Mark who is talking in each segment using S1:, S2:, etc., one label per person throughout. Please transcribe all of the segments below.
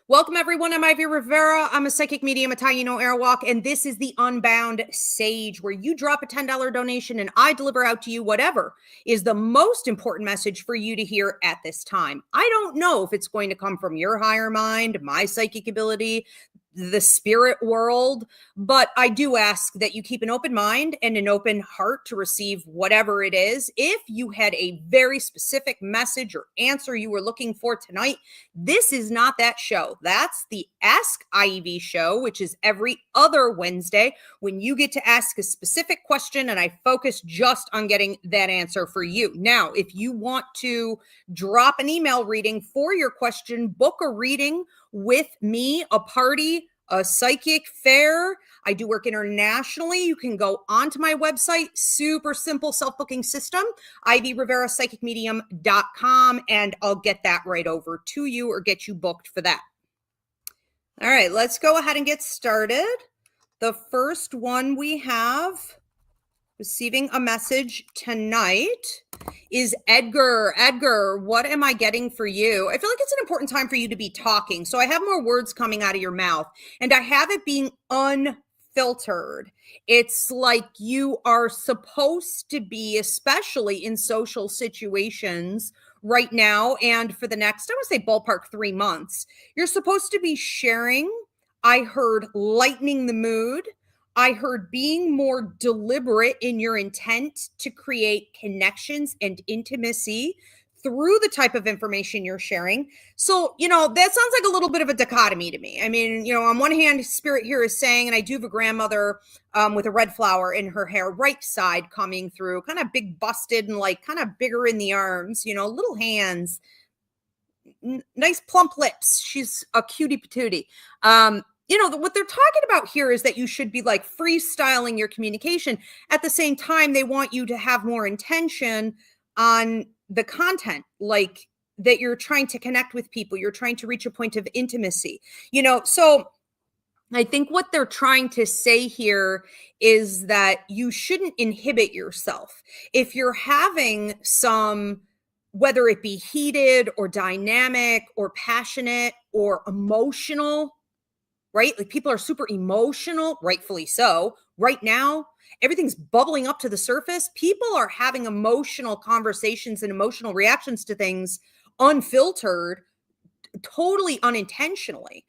S1: Welcome, everyone. I'm Ivy Rivera. I'm a psychic medium, Italian Airwalk, and this is the Unbound Sage, where you drop a $10 donation and I deliver out to you whatever is the most important message for you to hear at this time. I don't know if it's going to come from your higher mind, my psychic ability, the spirit world, but I do ask that you keep an open mind and an open heart to receive whatever it is. If you had a very specific message or answer you were looking for tonight, this is not that show. That's the Ask Ivy show, which is every other Wednesday when you get to ask a specific question and I focus just on getting that answer for you. Now, if you want to drop an email reading for your question, book a reading with me, a party, a psychic fair. I do work internationally. You can go onto my website, super simple self-booking system, Ivy Rivera Psychic Medium.com, and I'll get that right over to you or get you booked for that. All right, let's go ahead and get started. The first one we have receiving a message tonight is Edgar. Edgar, what am I getting for you? I feel like it's an important time for you to be talking. So I have more words coming out of your mouth and I have it being unfiltered. It's like you are supposed to be, especially in social situations right now and for the next, I would say ballpark 3 months, you're supposed to be sharing. I heard lightening the mood. I heard being more deliberate in your intent to create connections and intimacy through the type of information you're sharing. So, that sounds like a little bit of a dichotomy to me. I mean, on one hand, spirit here is saying, and I do have a grandmother with a red flower in her hair, right side coming through, kind of big busted and like kind of bigger in the arms, little hands, nice plump lips. She's a cutie patootie. What they're talking about here is that you should be like freestyling your communication. At the same time, they want you to have more intention on the content, like that you're trying to connect with people. You're trying to reach a point of intimacy, so I think what they're trying to say here is that you shouldn't inhibit yourself. If you're having some, whether it be heated or dynamic or passionate or emotional, right? Like people are super emotional, rightfully so. Right now, everything's bubbling up to the surface. People are having emotional conversations and emotional reactions to things unfiltered, totally unintentionally.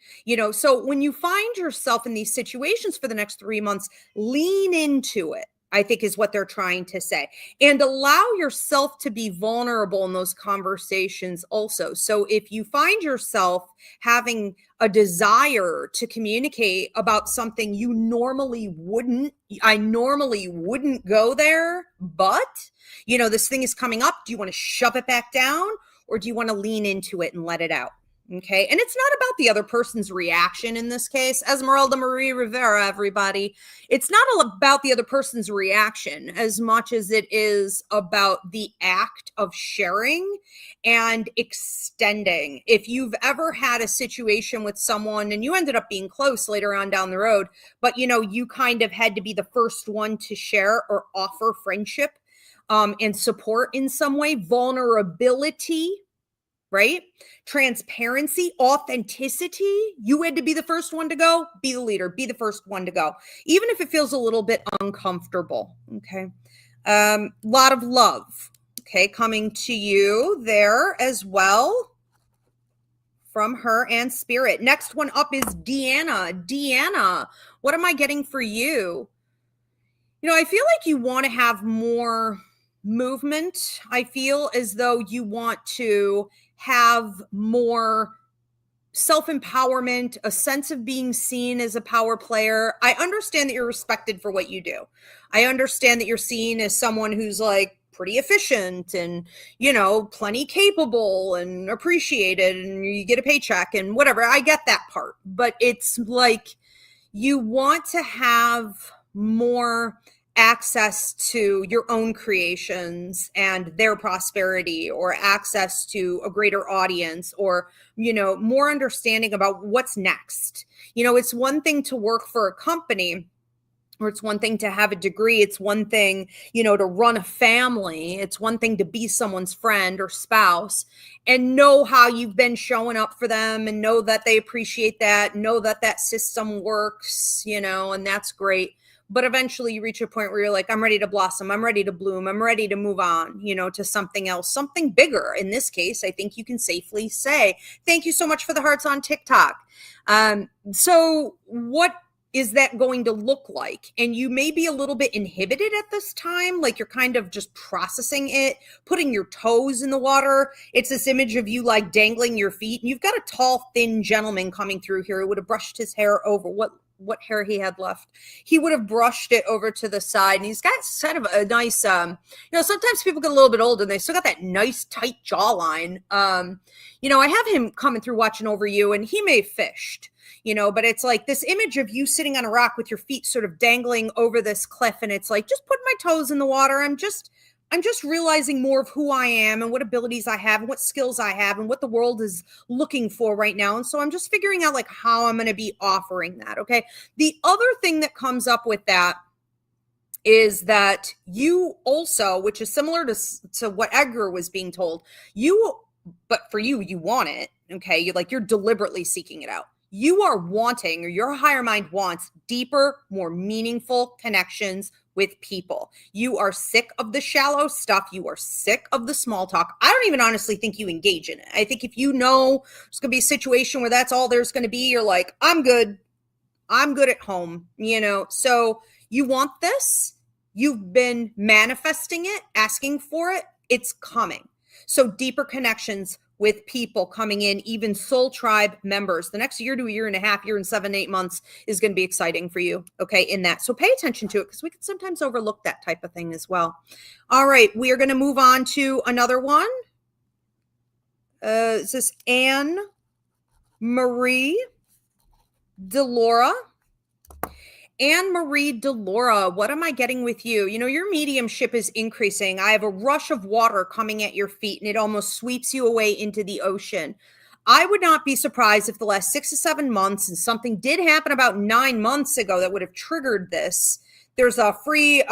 S1: So when you find yourself in these situations for the next 3 months, lean into it, I think is what they're trying to say. And allow yourself to be vulnerable in those conversations also. So if you find yourself having a desire to communicate about something you normally wouldn't, I normally wouldn't go there, but, this thing is coming up. Do you want to shove it back down or do you want to lean into it and let it out? Okay. And it's not about the other person's reaction in this case. Esmeralda Marie Rivera, everybody. It's not all about the other person's reaction as much as it is about the act of sharing and extending. If you've ever had a situation with someone and you ended up being close later on down the road, but you kind of had to be the first one to share or offer friendship and support in some way, vulnerability, right? Transparency, authenticity. You had to be the first one to go, be the leader, be the first one to go, even if it feels a little bit uncomfortable. Okay. Lot of love. Okay. Coming to you there as well from her and spirit. Next one up is Deanna. Deanna, what am I getting for you? I feel like you want to have more movement. I feel as though you want to have more self-empowerment, a sense of being seen as a power player. I understand that you're respected for what you do. I understand that you're seen as someone who's like pretty efficient and, plenty capable and appreciated and you get a paycheck and whatever. I get that part, but it's like you want to have more access to your own creations and their prosperity, or access to a greater audience, or, more understanding about what's next. It's one thing to work for a company or it's one thing to have a degree. It's one thing, to run a family. It's one thing to be someone's friend or spouse and know how you've been showing up for them and know that they appreciate that, know that that system works, and that's great. But eventually you reach a point where you're like, I'm ready to blossom. I'm ready to bloom. I'm ready to move on, to something else, something bigger. In this case, I think you can safely say, thank you so much for the hearts on TikTok. So what is that going to look like? And you may be a little bit inhibited at this time, like you're kind of just processing it, putting your toes in the water. It's this image of you like dangling your feet. And you've got a tall, thin gentleman coming through here who would have brushed his hair over what hair he had left. He would have brushed it over to the side. And he's got kind of a nice, sometimes people get a little bit older and they still got that nice tight jawline. I have him coming through watching over you, and he may have fished. But it's like this image of you sitting on a rock with your feet sort of dangling over this cliff. And it's like, just putting my toes in the water. I'm just realizing more of who I am and what abilities I have and what skills I have and what the world is looking for right now. And so I'm just figuring out like how I'm going to be offering that. Okay. The other thing that comes up with that is that you also, which is similar to what Edgar was being told, but for you want it. Okay. You're deliberately seeking it out. You are wanting, or your higher mind wants, deeper, more meaningful connections with people. You are sick of the shallow stuff. You are sick of the small talk. I don't even honestly think you engage in it. I think if you know there's going to be a situation where that's all there's going to be, you're like, I'm good at home, So you want this. You've been manifesting it, asking for it. It's coming. So deeper connections with people coming in, even soul tribe members. The next year to a year and a half, year and 7, 8 months is going to be exciting for you, okay, in that. So pay attention to it because we can sometimes overlook that type of thing as well. All right, we are going to move on to another one. Is this Anne Marie Delora? Anne Marie Delora, what am I getting with you? Your mediumship is increasing. I have a rush of water coming at your feet and it almost sweeps you away into the ocean. I would not be surprised if the last 6 to 7 months, and something did happen about 9 months ago that would have triggered this. There's a free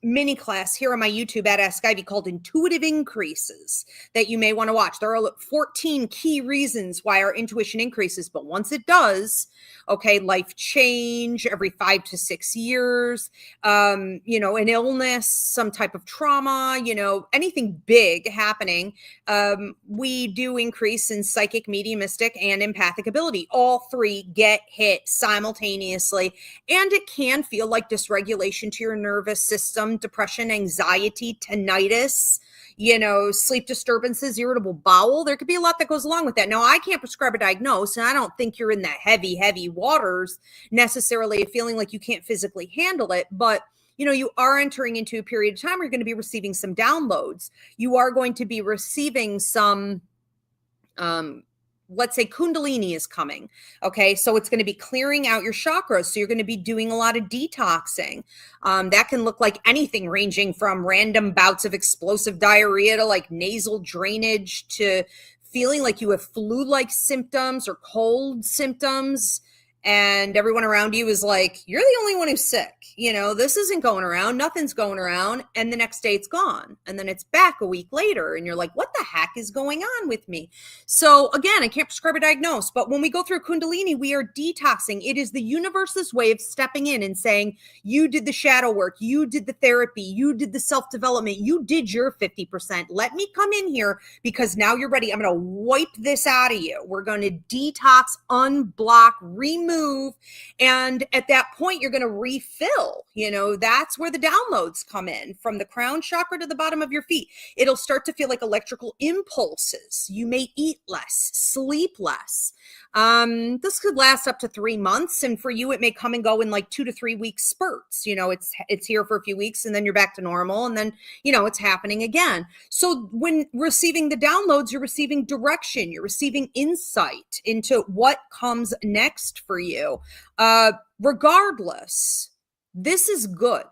S1: mini class here on my YouTube at Ask Ivy called Intuitive Increases that you may want to watch. There are 14 key reasons why our intuition increases, but once it does, okay, life change every 5 to 6 years, an illness, some type of trauma, anything big happening, we do increase in psychic, mediumistic, and empathic ability. All three get hit simultaneously, and it can feel like dysregulation to your nervous system, depression, anxiety, tinnitus, sleep disturbances, irritable bowel. There could be a lot that goes along with that. Now, I can't prescribe a diagnosis, and I don't think you're in that heavy waters necessarily, feeling like you can't physically handle it, but you are entering into a period of time where you're going to be receiving some downloads. You are going to be receiving some, let's say Kundalini is coming. Okay. So it's going to be clearing out your chakras. So you're going to be doing a lot of detoxing. That can look like anything ranging from random bouts of explosive diarrhea to like nasal drainage to feeling like you have flu-like symptoms or cold symptoms. And everyone around you is like, you're the only one who's sick. This isn't going around. Nothing's going around. And the next day it's gone. And then it's back a week later. And you're like, what the heck is going on with me? So again, I can't prescribe a diagnosis, but when we go through Kundalini, we are detoxing. It is the universe's way of stepping in and saying, you did the shadow work. You did the therapy. You did the self-development. You did your 50%. Let me come in here because now you're ready. I'm going to wipe this out of you. We're going to detox, unblock, remove. And at that point, you're going to refill. That's where the downloads come in, from the crown chakra to the bottom of your feet. It'll start to feel like electrical impulses. You may eat less, sleep less. This could last up to 3 months. And for you, it may come and go in like 2 to 3 week spurts. It's here for a few weeks and then you're back to normal. And then, it's happening again. So when receiving the downloads, you're receiving direction, you're receiving insight into what comes next for you. Regardless, this is good.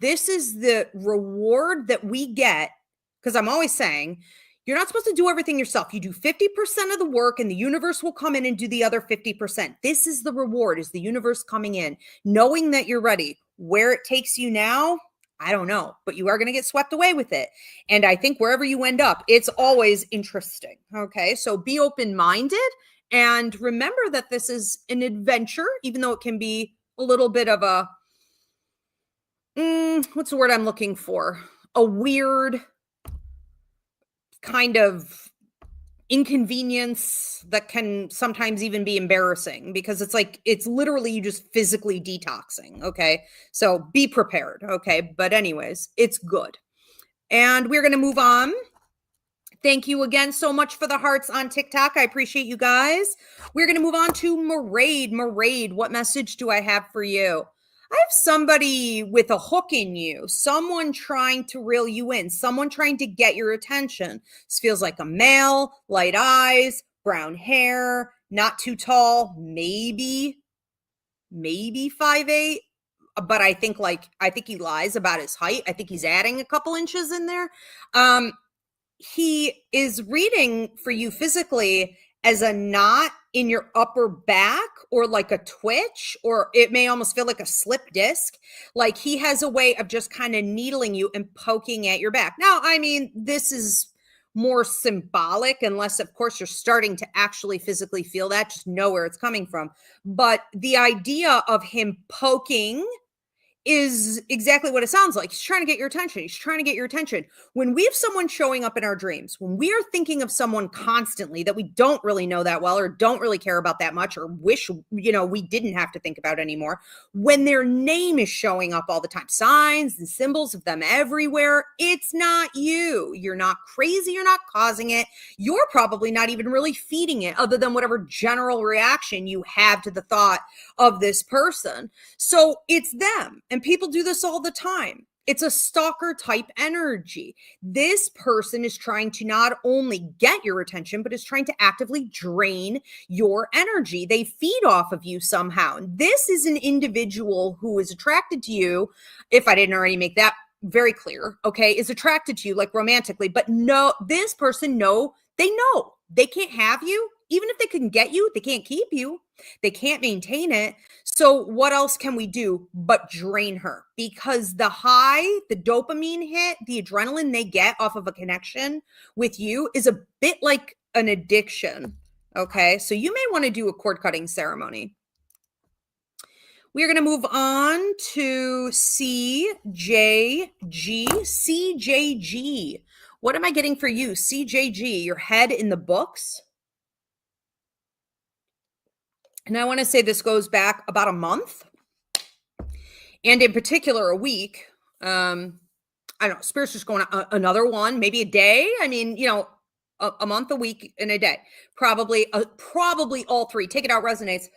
S1: This is the reward that we get. Because I'm always saying, You're not supposed to do everything yourself. You do 50% of the work and the universe will come in and do the other 50%. This is the reward, is the universe coming in, knowing that you're ready. Where it takes you now, I don't know, but you are going to get swept away with it. And I think wherever you end up, it's always interesting. Okay. So be open-minded and remember that this is an adventure, even though it can be a little bit of a, what's the word I'm looking for? A weird kind of inconvenience that can sometimes even be embarrassing because it's like, it's literally you just physically detoxing. Okay. So be prepared. Okay. But anyways, it's good. And we're going to move on. Thank you again so much for the hearts on TikTok. I appreciate you guys. We're going to move on to Maraid. Maraid, what message do I have for you? I have somebody with a hook in you, someone trying to reel you in, someone trying to get your attention. This feels like a male, light eyes, brown hair, not too tall, maybe 5'8", but I think he lies about his height. I think he's adding a couple inches in there. He is reading for you physically as a knot in your upper back or like a twitch, or it may almost feel like a slip disc. Like he has a way of just kind of needling you and poking at your back. Now, I mean, this is more symbolic unless, of course, you're starting to actually physically feel that. Just know where it's coming from. But the idea of him poking is exactly what it sounds like. He's trying to get your attention. He's trying to get your attention. When we have someone showing up in our dreams, when we are thinking of someone constantly that we don't really know that well or don't really care about that much or wish, we didn't have to think about anymore, when their name is showing up all the time, signs and symbols of them everywhere, it's not you. You're not crazy. You're not causing it. You're probably not even really feeding it other than whatever general reaction you have to the thought of this person. So it's them. And people do this all the time. It's a stalker type energy. This person is trying to not only get your attention, but is trying to actively drain your energy. They feed off of you somehow. This is an individual who is attracted to you, if I didn't already make that very clear, okay, is attracted to you like romantically, but no, this person, know they can't have you. Even if they can get you, they can't keep you. They can't maintain it. So what else can we do but drain her? Because the high, the dopamine hit, the adrenaline they get off of a connection with you is a bit like an addiction. Okay, so you may want to do a cord cutting ceremony. We are going to move on to CJG. CJG. What am I getting for you? CJG, your head in the books. And I want to say this goes back about a month. And in particular, a week. I don't know, Spirit's just going on another one, maybe a day. I mean, a month, a week, and a day. Probably all three. Take it out, resonates.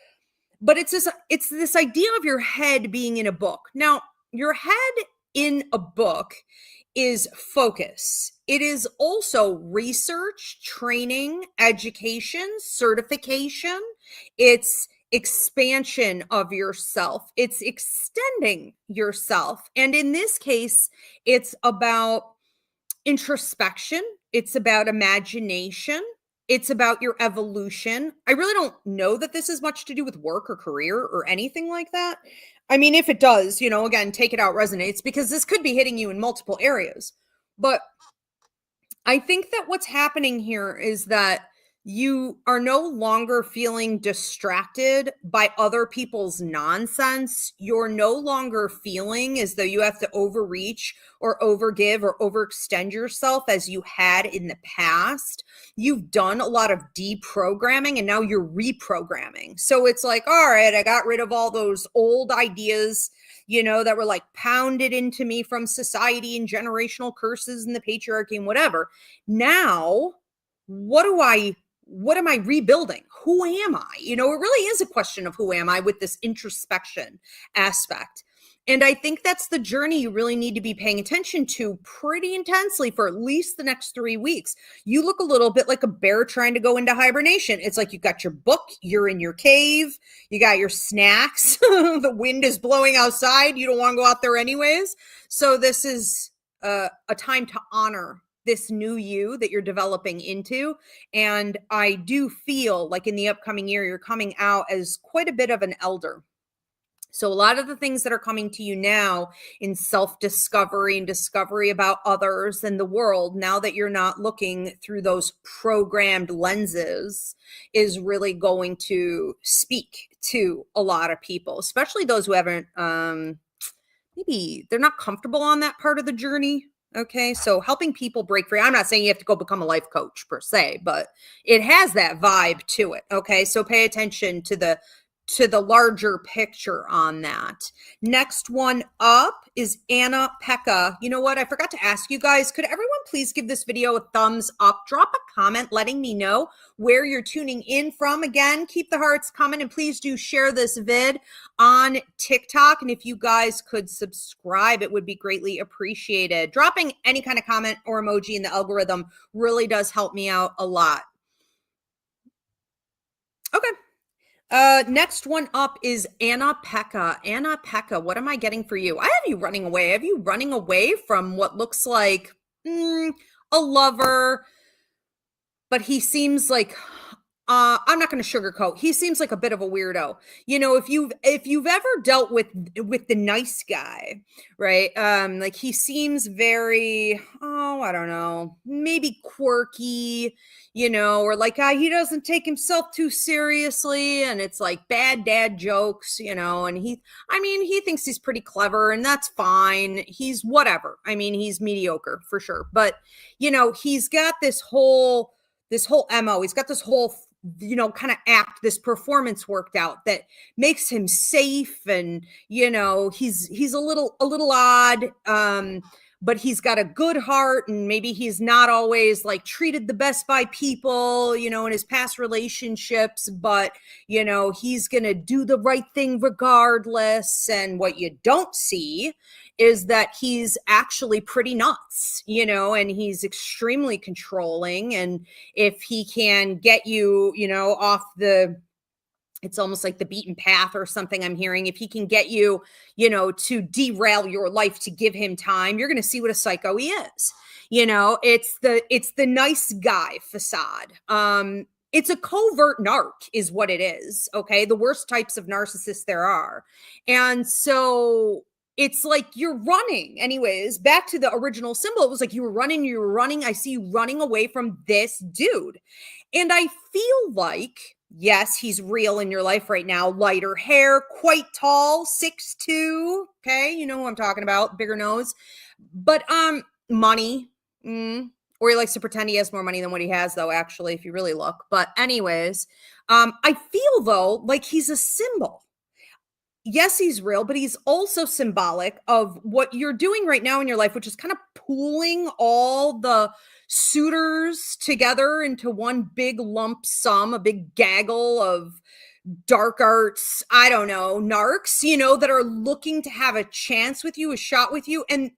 S1: But it's this idea of your head being in a book. Now, your head in a book is focus. It is also research, training, education, certification. It's expansion of yourself. It's extending yourself. And in this case, it's about introspection. It's about imagination. It's about your evolution. I really don't know that this has much to do with work or career or anything like that. I mean, if it does, again, take it out, resonates, because this could be hitting you in multiple areas. But I think that what's happening here is that you are no longer feeling distracted by other people's nonsense. You're no longer feeling as though you have to overreach or overgive or overextend yourself as you had in the past. You've done a lot of deprogramming and now you're reprogramming. So it's like, all right, I got rid of all those old ideas, that were like pounded into me from society and generational curses and the patriarchy and whatever. Now, what am I rebuilding? Who am I? It really is a question of who am I with this introspection aspect. And I think that's the journey you really need to be paying attention to pretty intensely for at least the next 3 weeks. You look a little bit like a bear trying to go into hibernation. It's like you've got your book, you're in your cave, you got your snacks, the wind is blowing outside, you don't want to go out there anyways. So this is a time to honor this new you that you're developing into. And I do feel like in the upcoming year, you're coming out as quite a bit of an elder. So a lot of the things that are coming to you now in self-discovery and discovery about others and the world, now that you're not looking through those programmed lenses, is really going to speak to a lot of people, especially those who haven't, maybe they're not comfortable on that part of the journey. Okay. So helping people break free. I'm not saying you have to go become a life coach per se, but it has that vibe to it. Okay. So pay attention to the larger picture on that. Next one up is Anna Pekka. You know what? I forgot to ask you guys, could everyone please give this video a thumbs up? Drop a comment letting me know where you're tuning in from. Again, keep the hearts coming, and please do share this vid on TikTok. And if you guys could subscribe, it would be greatly appreciated. Dropping any kind of comment or emoji in the algorithm really does help me out a lot. Okay. Next one up is Anna Pekka. Anna Pekka, what am I getting for you? I have you running away. I have you running away from what looks like a lover, but he seems like, I'm not going to sugarcoat. He seems like a bit of a weirdo. You know, if you've ever dealt with the nice guy, right? Like he seems very, I don't know, maybe quirky, you know, or like he doesn't take himself too seriously, and it's like bad dad jokes, you know, and he thinks he's pretty clever, and that's fine. He's whatever. I mean, he's mediocre for sure. But, you know, he's got this whole MO. He's got this whole, you know, kind of act, this performance worked out that makes him safe. And, you know, he's a little odd, but he's got a good heart, and maybe he's not always like treated the best by people, you know, in his past relationships, but, you know, he's going to do the right thing regardless. And what you don't see is that he's actually pretty nuts, you know, and he's extremely controlling. And if he can get you, you know, off it's almost like the beaten path or something I'm hearing. If he can get you, you know, to derail your life to give him time, you're going to see what a psycho he is. You know, it's the nice guy facade. It's a covert narc is what it is. Okay. The worst types of narcissists there are. And so it's like you're running. Anyways, back to the original symbol. It was like you were running. I see you running away from this dude. And I feel like, yes, he's real in your life right now. Lighter hair, quite tall, 6'2". Okay, you know who I'm talking about, bigger nose. But money. Or he likes to pretend he has more money than what he has, though, actually, if you really look. But anyways, I feel, though, like he's a symbol. Yes, he's real, but he's also symbolic of what you're doing right now in your life, which is kind of pooling all the suitors together into one big lump sum, a big gaggle of dark arts, I don't know, narcs, you know, that are looking to have a chance with you, a shot with you, and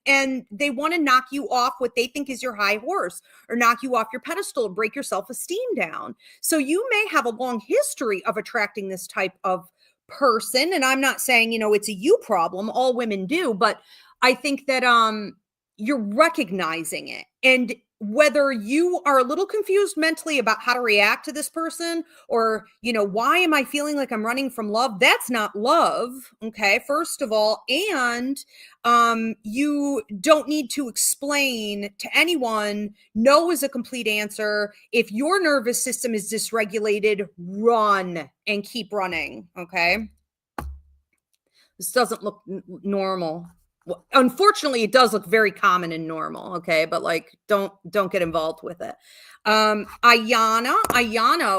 S1: they want to knock you off what they think is your high horse, or knock you off your pedestal, or break your self-esteem down. So you may have a long history of attracting this type of person, and I'm not saying, you know, it's a you problem, all women do, but I think that you're recognizing it. And whether you are a little confused mentally about how to react to this person, or, you know, why am I feeling like I'm running from love? That's not love. Okay. First of all, and you don't need to explain to anyone. No is a complete answer. If your nervous system is dysregulated, run and keep running. Okay. This doesn't look normal. Well, unfortunately, it does look very common and normal. Okay. But like, don't get involved with it. Ayana,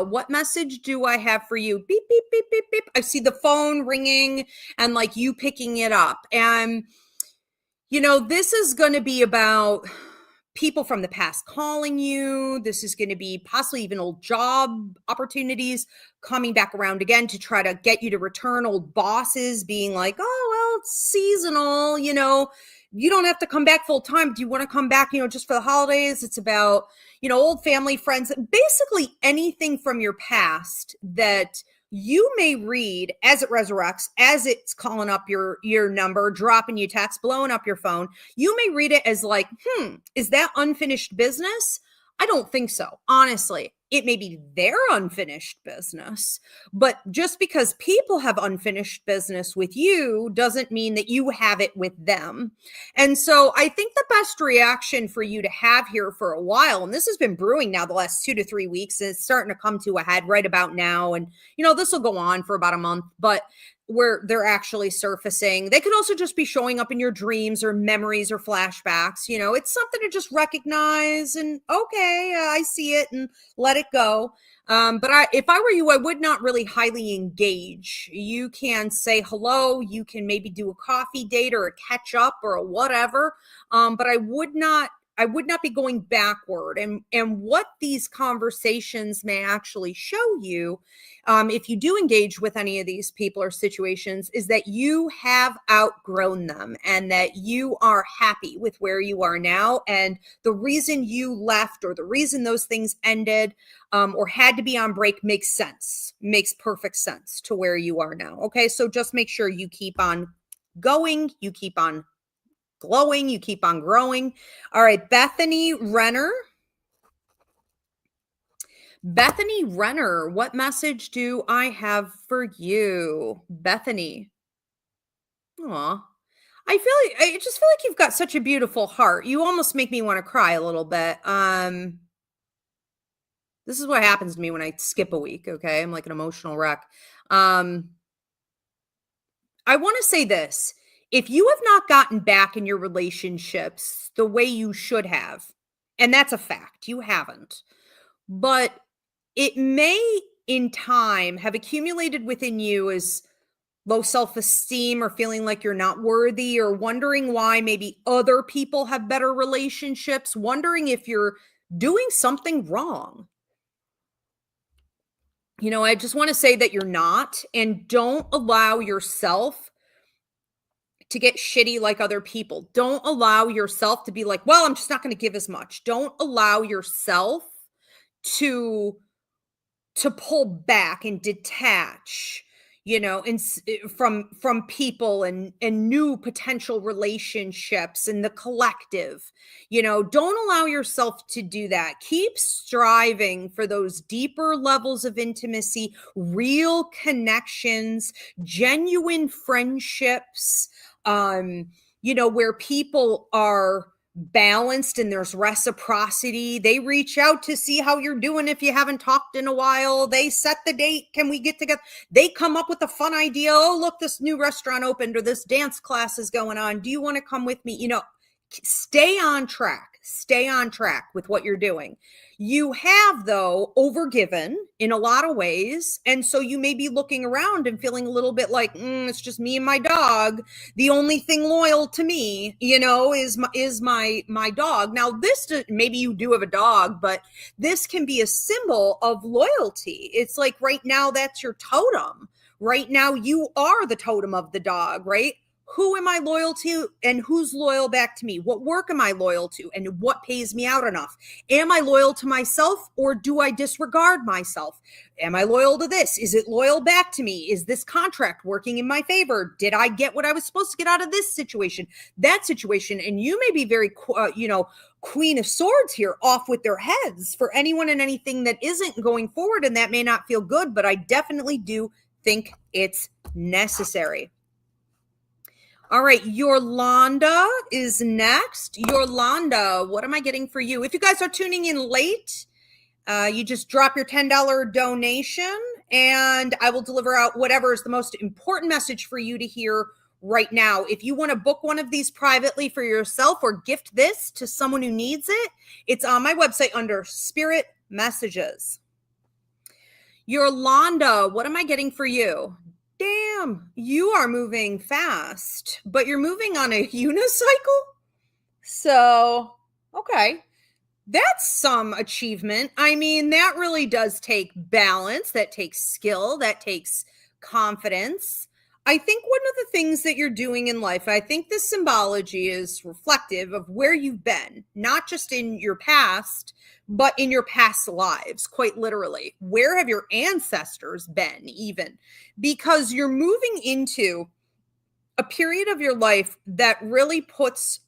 S1: what message do I have for you? Beep, beep, beep, beep, beep. I see the phone ringing and like you picking it up. And, you know, this is going to be about people from the past calling you. This is going to be possibly even old job opportunities coming back around again to try to get you to return, old bosses being like, oh, well, it's seasonal, you know, you don't have to come back full time. Do you want to come back, you know, just for the holidays? It's about, you know, old family friends, basically anything from your past that you may read as it resurrects, as it's calling up your number, dropping you text, blowing up your phone. You may read it as like, is that unfinished business? I don't think so. Honestly, it may be their unfinished business, but just because people have unfinished business with you doesn't mean that you have it with them. And so I think the best reaction for you to have here for a while, and this has been brewing now the last 2 to 3 weeks, and it's starting to come to a head right about now. And, this will go on for about a month, but where they're actually surfacing. They could also just be showing up in your dreams or memories or flashbacks. It's something to just recognize and, okay, I see it, and let it go. But if I were you, I would not really highly engage. You can say hello. You can maybe do a coffee date or a catch up or a whatever. But I would not be going backward. And what these conversations may actually show you, if you do engage with any of these people or situations, is that you have outgrown them and that you are happy with where you are now. And the reason you left or the reason those things ended or had to be on break makes perfect sense to where you are now. Okay, so just make sure you keep on going, you keep on glowing, you keep on growing. All right, Bethany Renner, what message do I have for you? Bethany. Aw. I just feel like you've got such a beautiful heart. You almost make me want to cry a little bit. This is what happens to me when I skip a week, okay? I'm like an emotional wreck. I want to say this. If you have not gotten back in your relationships the way you should have, and that's a fact, you haven't, but it may in time have accumulated within you as low self-esteem or feeling like you're not worthy or wondering why maybe other people have better relationships, wondering if you're doing something wrong. I just want to say that you're not, and don't allow yourself to get shitty like other people. Don't allow yourself to be like, well, I'm just not going to give as much. Don't allow yourself to pull back and detach, from people and new potential relationships and the collective. Don't allow yourself to do that. Keep striving for those deeper levels of intimacy, real connections, genuine friendships, where people are balanced and there's reciprocity. They reach out to see how you're doing if you haven't talked in a while. They set the date. Can we get together? They come up with a fun idea. Oh, look, this new restaurant opened or this dance class is going on. Do you want to come with me? Stay on track. Stay on track with what you're doing. You have, though, overgiven in a lot of ways. And so you may be looking around and feeling a little bit like, it's just me and my dog. The only thing loyal to me, is my dog. Now, this, maybe you do have a dog, but this can be a symbol of loyalty. It's like right now, that's your totem. Right now, you are the totem of the dog, right? Who am I loyal to and who's loyal back to me? What work am I loyal to and what pays me out enough? Am I loyal to myself or do I disregard myself? Am I loyal to this? Is it loyal back to me? Is this contract working in my favor? Did I get what I was supposed to get out of this situation, that situation? And you may be very, Queen of Swords here, off with their heads for anyone and anything that isn't going forward. And that may not feel good, but I definitely do think it's necessary. All right, Yolanda is next. Yolanda, what am I getting for you? If you guys are tuning in late, you just drop your $10 donation and I will deliver out whatever is the most important message for you to hear right now. If you want to book one of these privately for yourself or gift this to someone who needs it, it's on my website under Spirit Messages. Yolanda, what am I getting for you? Damn, you are moving fast, but you're moving on a unicycle? So, okay. That's some achievement. I mean, that really does take balance. That takes skill. That takes confidence. I think one of the things that you're doing in life, I think the symbology is reflective of where you've been, not just in your past, but in your past lives, quite literally. Where have your ancestors been, even? Because you're moving into a period of your life that really puts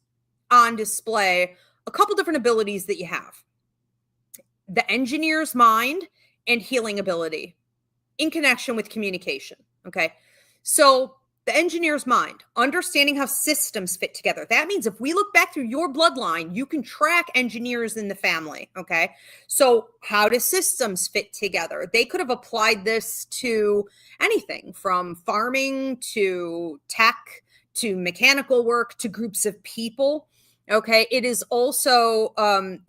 S1: on display a couple different abilities that you have: the engineer's mind and healing ability in connection with communication. Okay. So the engineer's mind, understanding how systems fit together. That means if we look back through your bloodline, you can track engineers in the family. Okay. So how do systems fit together? They could have applied this to anything from farming to tech to mechanical work to groups of people. Okay. It is also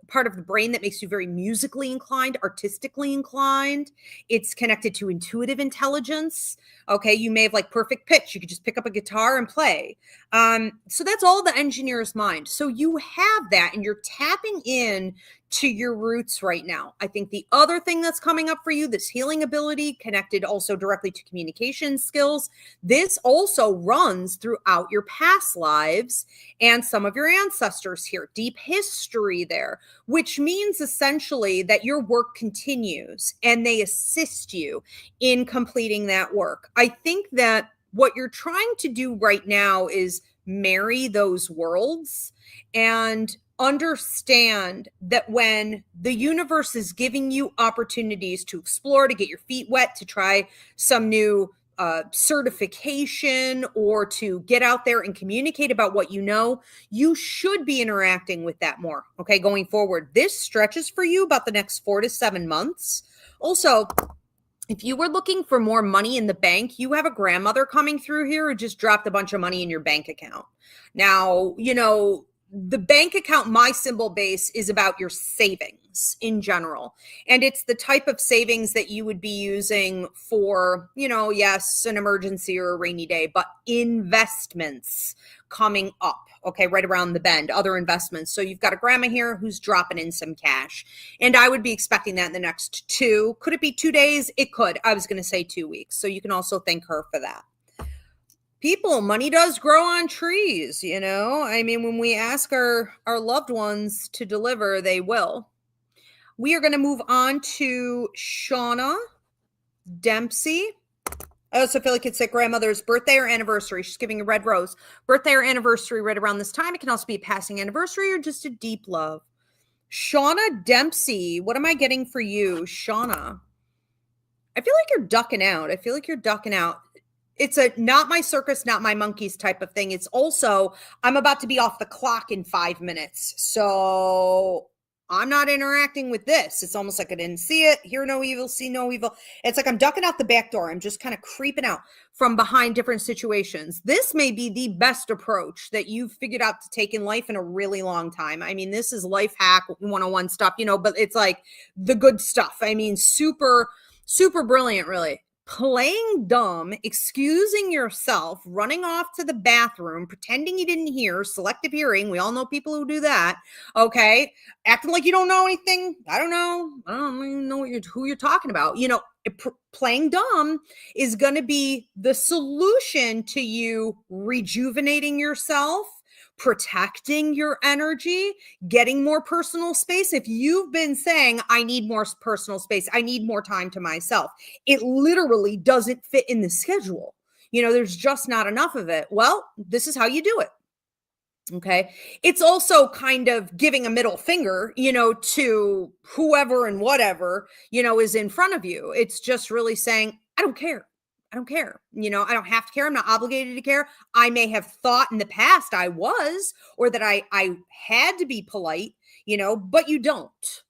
S1: part of the brain that makes you very musically inclined, artistically inclined. It's connected to intuitive intelligence. Okay. You may have like perfect pitch. You could just pick up a guitar and play. So that's all the engineer's mind. So you have that and you're tapping in to your roots right now. I think the other thing that's coming up for you, this healing ability connected also directly to communication skills, this also runs throughout your past lives and some of your ancestors here, deep history there, which means essentially that your work continues and they assist you in completing that work. I think that what you're trying to do right now is marry those worlds and understand that when the universe is giving you opportunities to explore, to get your feet wet, to try some new certification, or to get out there and communicate about what you know, you should be interacting with that more. Okay, going forward, this stretches for you about the next 4 to 7 months. Also, if you were looking for more money in the bank, you have a grandmother coming through here who just dropped a bunch of money in your bank account. Now, the bank account, my symbol base is about your savings in general. And it's the type of savings that you would be using for, yes, an emergency or a rainy day, but investments coming up, okay, right around the bend, other investments. So you've got a grandma here who's dropping in some cash. And I would be expecting that in the next could it be 2 days? It could. I was going to say 2 weeks. So you can also thank her for that. People, money does grow on trees, I mean, when we ask our loved ones to deliver, they will. We are going to move on to Shauna Dempsey. I also feel like it's at grandmother's birthday or anniversary. She's giving a red rose. Birthday or anniversary right around this time. It can also be a passing anniversary or just a deep love. Shauna Dempsey, what am I getting for you, Shauna? I feel like you're ducking out. It's a not my circus, not my monkeys type of thing. It's also, I'm about to be off the clock in 5 minutes. So I'm not interacting with this. It's almost like I didn't see it, hear no evil, see no evil. It's like I'm ducking out the back door. I'm just kind of creeping out from behind different situations. This may be the best approach that you've figured out to take in life in a really long time. I mean, this is life hack 101 stuff, but it's like the good stuff. I mean, super, super brilliant, really. Playing dumb, excusing yourself, running off to the bathroom, pretending you didn't hear, selective hearing. We all know people who do that. Okay. Acting like you don't know anything. I don't even know who you're talking about. Playing dumb is going to be the solution to you rejuvenating yourself, protecting your energy, getting more personal space. If you've been saying, I need more personal space, I need more time to myself, it literally doesn't fit in the schedule. There's just not enough of it. Well, this is how you do it. Okay. It's also kind of giving a middle finger, to whoever and whatever, is in front of you. It's just really saying, I don't care. I don't care. I don't have to care. I'm not obligated to care. I may have thought in the past I was, or that I had to be polite, but you don't.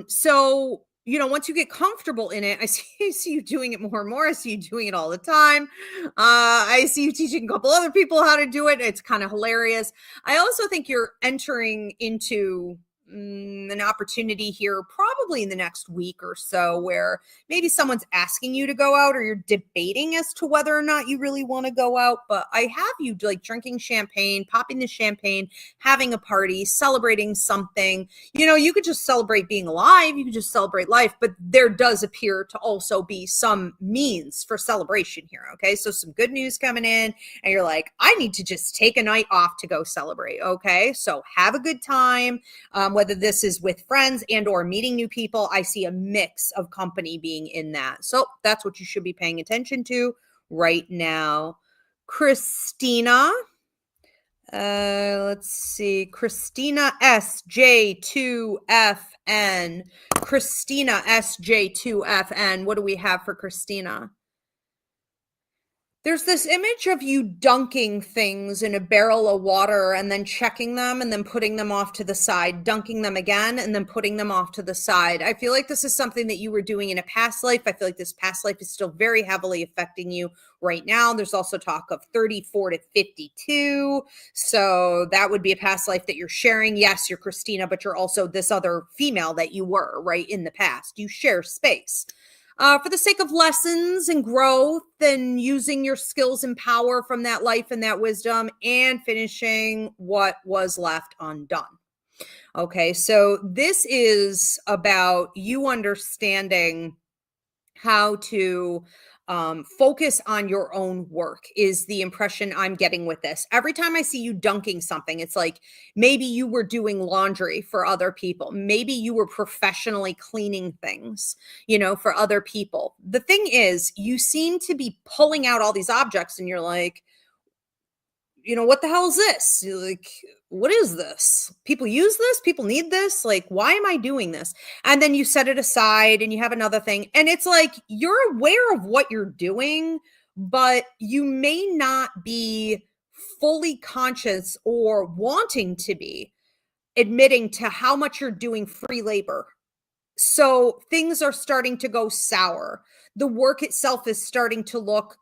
S1: So, once you get comfortable in it, I see you doing it more and more. I see you doing it all the time. I see you teaching a couple other people how to do it. It's kind of hilarious. I also think you're entering into an opportunity here probably in the next week or so where maybe someone's asking you to go out or you're debating as to whether or not you really want to go out. But I have you like drinking champagne, popping the champagne, having a party, celebrating something. You could just celebrate being alive. You could just celebrate life. But there does appear to also be some means for celebration here. Okay. So some good news coming in and you're like, I need to just take a night off to go celebrate. Okay. So have a good time. Whether this is with friends and or meeting new people, I see a mix of company being in that. So that's what you should be paying attention to right now. Christina, let's see, Christina SJ2FN. Christina SJ2FN. What do we have for Christina? There's this image of you dunking things in a barrel of water and then checking them and then putting them off to the side, dunking them again and then putting them off to the side. I feel like this is something that you were doing in a past life. I feel like this past life is still very heavily affecting you right now. There's also talk of 34 to 52. So that would be a past life that you're sharing. Yes, you're Christina, but you're also this other female that you were, right, in the past. You share space. For the sake of lessons and growth and using your skills and power from that life and that wisdom and finishing what was left undone. Okay, so this is about you understanding how to focus on your own work is the impression I'm getting with this. Every time I see you dunking something, it's like maybe you were doing laundry for other people. Maybe you were professionally cleaning things, for other people. The thing is, you seem to be pulling out all these objects and you're like, what the hell is this? You're like, what is this? People use this? People need this? Like, why am I doing this? And then you set it aside and you have another thing. And it's like, you're aware of what you're doing, but you may not be fully conscious or wanting to be admitting to how much you're doing free labor. So things are starting to go sour. The work itself is starting to look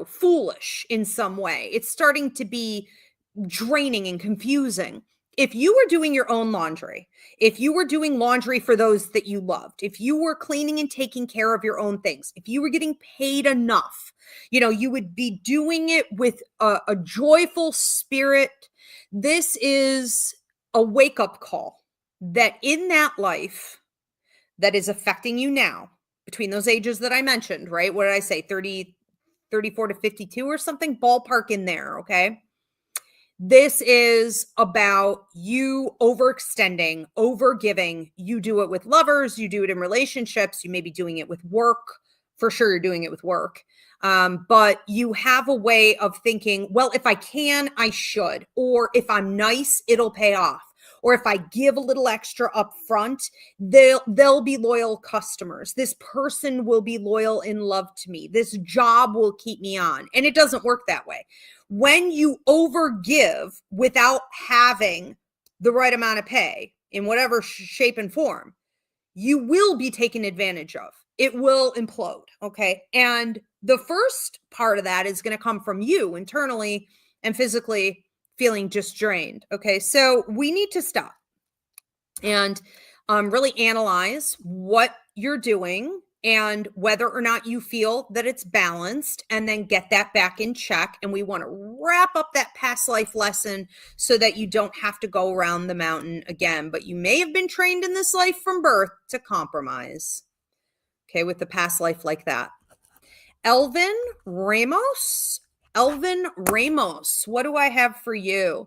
S1: foolish in some way. It's starting to be draining and confusing. If you were doing your own laundry, if you were doing laundry for those that you loved, if you were cleaning and taking care of your own things, if you were getting paid enough, you would be doing it with a joyful spirit. This is a wake-up call that in that life that is affecting you now between those ages that I mentioned, right? What did I say? 34 to 52 or something, ballpark in there. Okay. This is about you overextending, overgiving. You do it with lovers. You do it in relationships. You may be doing it with work. For sure, you're doing it with work. But you have a way of thinking, well, if I can, I should. Or if I'm nice, it'll pay off. Or if I give a little extra up front, they'll be loyal customers. This person will be loyal in love to me. This job will keep me on. And it doesn't work that way. When you overgive without having the right amount of pay in whatever shape and form, you will be taken advantage of. It will implode. Okay. And the first part of that is going to come from you internally and physically feeling just drained. Okay. So we need to stop and really analyze what you're doing and whether or not you feel that it's balanced, and then get that back in check. And we want to wrap up that past life lesson so that you don't have to go around the mountain again. But you may have been trained in this life from birth to compromise. Okay. With the past life like that. Elvin Ramos, what do I have for you?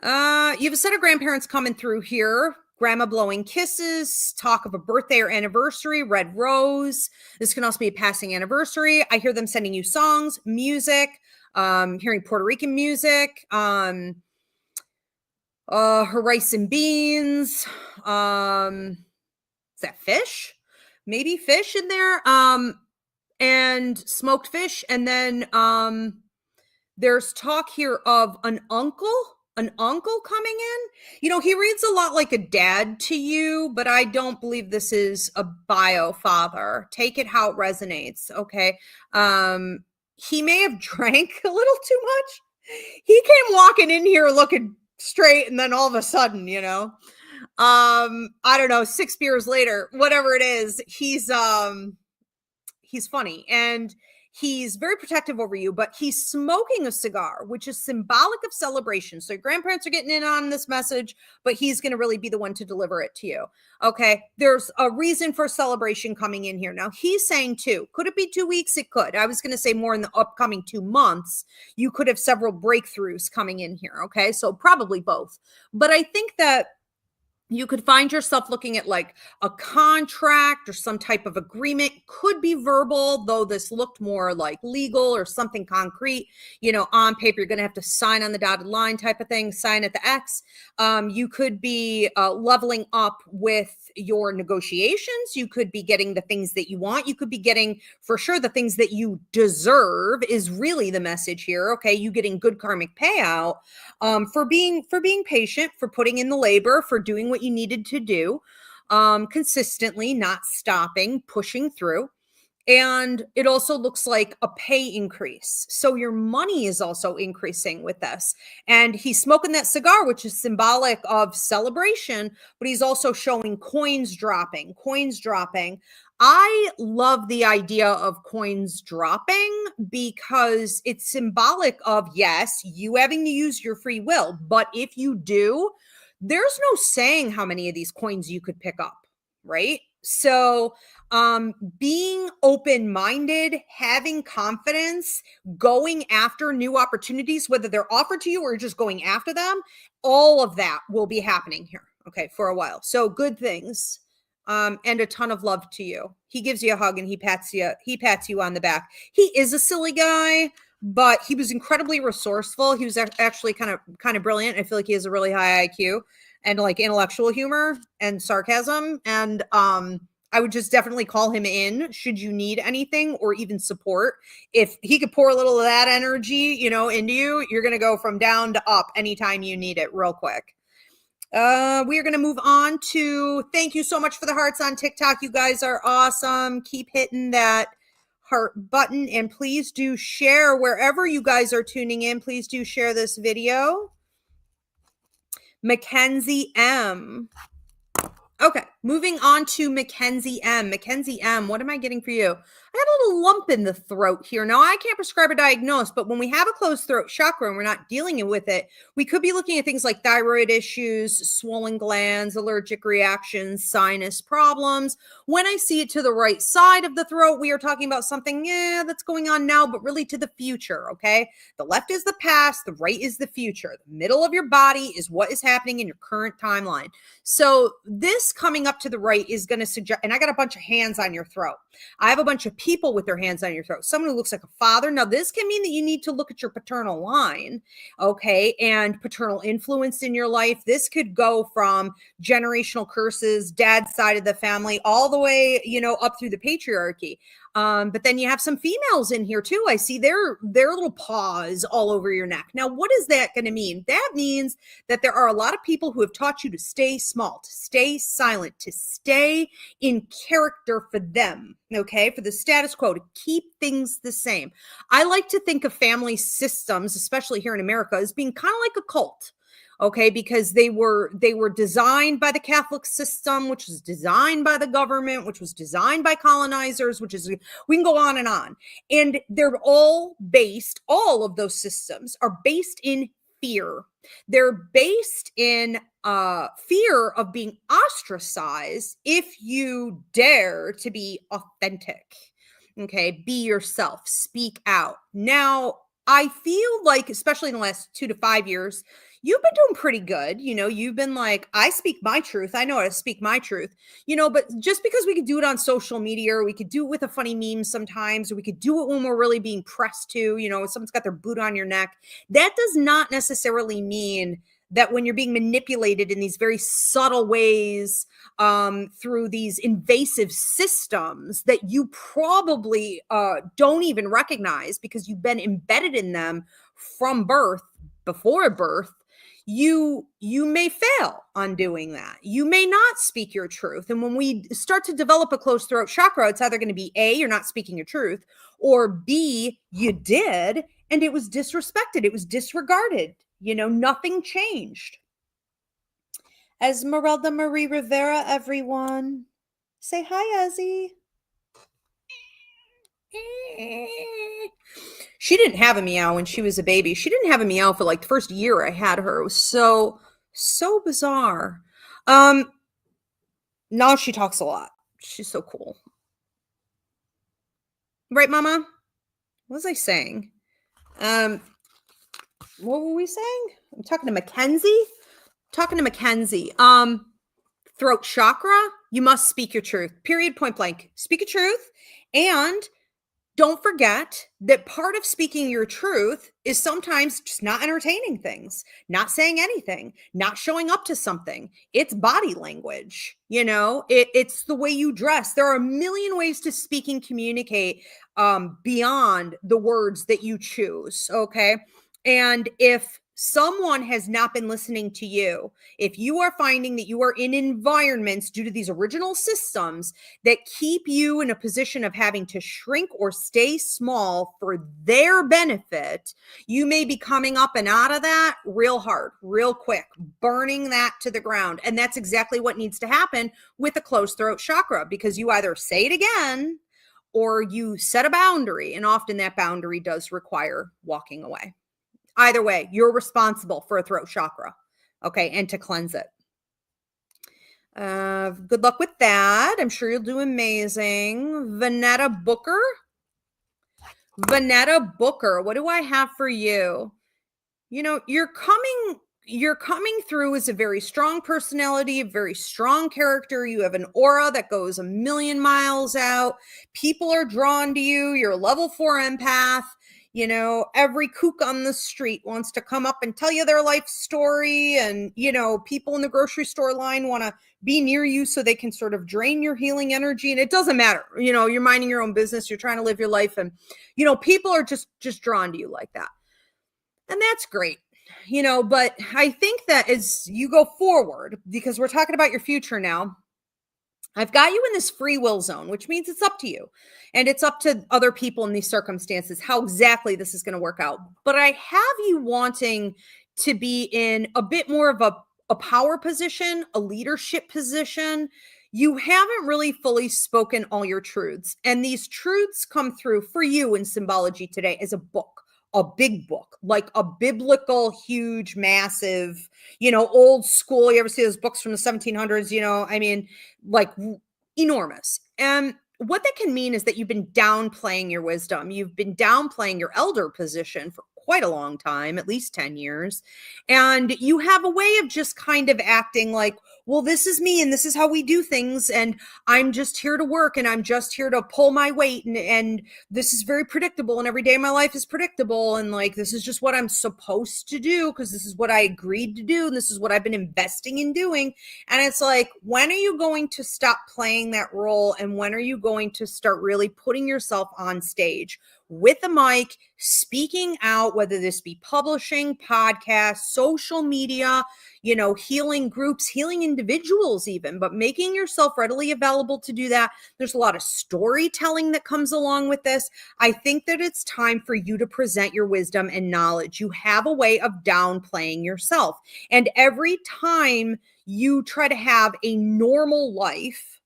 S1: You have a set of grandparents coming through here. Grandma blowing kisses, talk of a birthday or anniversary, red rose. This can also be a passing anniversary. I hear them sending you songs, music, hearing Puerto Rican music, her rice and beans. Is that fish? Maybe fish in there. And smoked fish. And then there's talk here of an uncle coming in. He reads a lot like a dad to you, but I don't believe this is a bio father. Take it how it resonates. Okay. He may have drank a little too much. He came walking in here looking straight, and then all of a sudden, I don't know, 6 beers later, whatever it is, he's funny, and he's very protective over you, but he's smoking a cigar, which is symbolic of celebration. So your grandparents are getting in on this message, but he's going to really be the one to deliver it to you. Okay. There's a reason for celebration coming in here. Now he's saying could it be 2 weeks? It could. I was going to say more in the upcoming 2 months. You could have several breakthroughs coming in here. Okay. So probably both, but I think that you could find yourself looking at like a contract or some type of agreement. Could be verbal, though this looked more like legal or something concrete. On paper, you're going to have to sign on the dotted line type of thing, sign at the X. You could be leveling up with your negotiations. You could be getting the things that you want. You could be getting, for sure, the things that you deserve is really the message here. Okay, you getting good karmic payout for being patient, for putting in the labor, for doing what you needed to do consistently, not stopping, pushing through. And it also looks like a pay increase. So your money is also increasing with this. And he's smoking that cigar, which is symbolic of celebration, but he's also showing coins dropping. I love the idea of coins dropping because it's symbolic of, yes, you having to use your free will. But if you do, there's no saying how many of these coins you could pick up, right? So being open-minded, having confidence, going after new opportunities, whether they're offered to you or just going after them, all of that will be happening here, okay, for a while. So good things. And a ton of love to you. He gives you a hug and he pats you on the back. He is a silly guy, but he was incredibly resourceful. He was actually kind of brilliant. I feel like he has a really high IQ and like intellectual humor and sarcasm. And I would just definitely call him in should you need anything or even support. If he could pour a little of that energy, into you, you're going to go from down to up anytime you need it real quick. We are going to move on to thank you so much for the hearts on TikTok. You guys are awesome. Keep hitting that heart button and please do share wherever you guys are tuning in. Please do share this video. Mackenzie M. Okay, moving on to Mackenzie M. Mackenzie M, what am I getting for you? I got a little lump in the throat here. Now, I can't prescribe or diagnose, but when we have a closed throat chakra and we're not dealing with it, we could be looking at things like thyroid issues, swollen glands, allergic reactions, sinus problems. When I see it to the right side of the throat, we are talking about something, that's going on now, but really to the future, okay? The left is the past, the right is the future. The middle of your body is what is happening in your current timeline. So this coming up to the right is going to suggest, and I got a bunch of hands on your throat. I have a bunch of people with their hands on your throat. Someone who looks like a father. Now, this can mean that you need to look at your paternal line, okay, and paternal influence in your life. This could go from generational curses, dad's side of the family, all the way, up through the patriarchy. But then you have some females in here too. I see their little paws all over your neck. Now, what is that going to mean? That means that there are a lot of people who have taught you to stay small, to stay silent, to stay in character for them, okay, for the status quo, to keep things the same. I like to think of family systems, especially here in America, as being kind of like a cult. Okay, because they were designed by the Catholic system, which was designed by the government, which was designed by colonizers, we can go on. And they're all of those systems are based in fear. They're based in fear of being ostracized if you dare to be authentic. Okay, be yourself, speak out. Now, I feel like, especially in the last 2 to 5 years, you've been doing pretty good. You've been like, I speak my truth. I know how to speak my truth, but just because we could do it on social media, or we could do it with a funny meme sometimes, or we could do it when we're really being pressed to, someone's got their boot on your neck. That does not necessarily mean that when you're being manipulated in these very subtle ways through these invasive systems that you probably don't even recognize because you've been embedded in them from birth, before birth, you may fail on doing that. You may not speak your truth. And when we start to develop a closed throat chakra, it's either going to be A, you're not speaking your truth, or B, you did, and it was disrespected. It was disregarded. Nothing changed. Esmeralda Marie Rivera, everyone. Say hi, Ezzy. She didn't have a meow when she was a baby. She didn't have a meow for like the first year I had her. It was so bizarre. Now she talks a lot. She's so cool. Right, Mama? What was I saying? What were we saying? I'm talking to Mackenzie. Throat chakra. You must speak your truth. Period. Point blank. Speak your truth. And don't forget that part of speaking your truth is sometimes just not entertaining things, not saying anything, not showing up to something. It's body language. It's the way you dress. There are a million ways to speak and communicate beyond the words that you choose. Okay. And if someone has not been listening to you, if you are finding that you are in environments due to these original systems that keep you in a position of having to shrink or stay small for their benefit, you may be coming up and out of that real hard, real quick, burning that to the ground. And that's exactly what needs to happen with a closed throat chakra, because you either say it again or you set a boundary. And often that boundary does require walking away. Either way, you're responsible for a throat chakra, okay, and to cleanse it. Good luck with that. I'm sure you'll do amazing. Vanetta Booker, what do I have for you? You're coming through as a very strong personality, a very strong character. You have an aura that goes a million miles out. People are drawn to you. You're a level 4 empath. Every kook on the street wants to come up and tell you their life story. And, people in the grocery store line want to be near you so they can sort of drain your healing energy. And it doesn't matter. You're minding your own business. You're trying to live your life. And, people are just drawn to you like that. And that's great. But I think that as you go forward, because we're talking about your future now, I've got you in this free will zone, which means it's up to you. And it's up to other people in these circumstances how exactly this is going to work out. But I have you wanting to be in a bit more of a power position, a leadership position. You haven't really fully spoken all your truths. And these truths come through for you in symbology today as a book. A big book, like a biblical, huge, massive, old school. You ever see those books from the 1700s? Like enormous. And what that can mean is that you've been downplaying your wisdom. You've been downplaying your elder position for quite a long time, at least 10 years. And you have a way of just kind of acting like, well, this is me and this is how we do things. And I'm just here to work and I'm just here to pull my weight. And this is very predictable. And every day of my life is predictable. And like, this is just what I'm supposed to do because this is what I agreed to do. And this is what I've been investing in doing. And it's like, when are you going to stop playing that role? And when are you going to start really putting yourself on stage with a mic, speaking out, whether this be publishing, podcasts, social media, healing groups, healing individuals even, but making yourself readily available to do that. There's a lot of storytelling that comes along with this. I think that it's time for you to present your wisdom and knowledge. You have a way of downplaying yourself. And every time you try to have a normal life,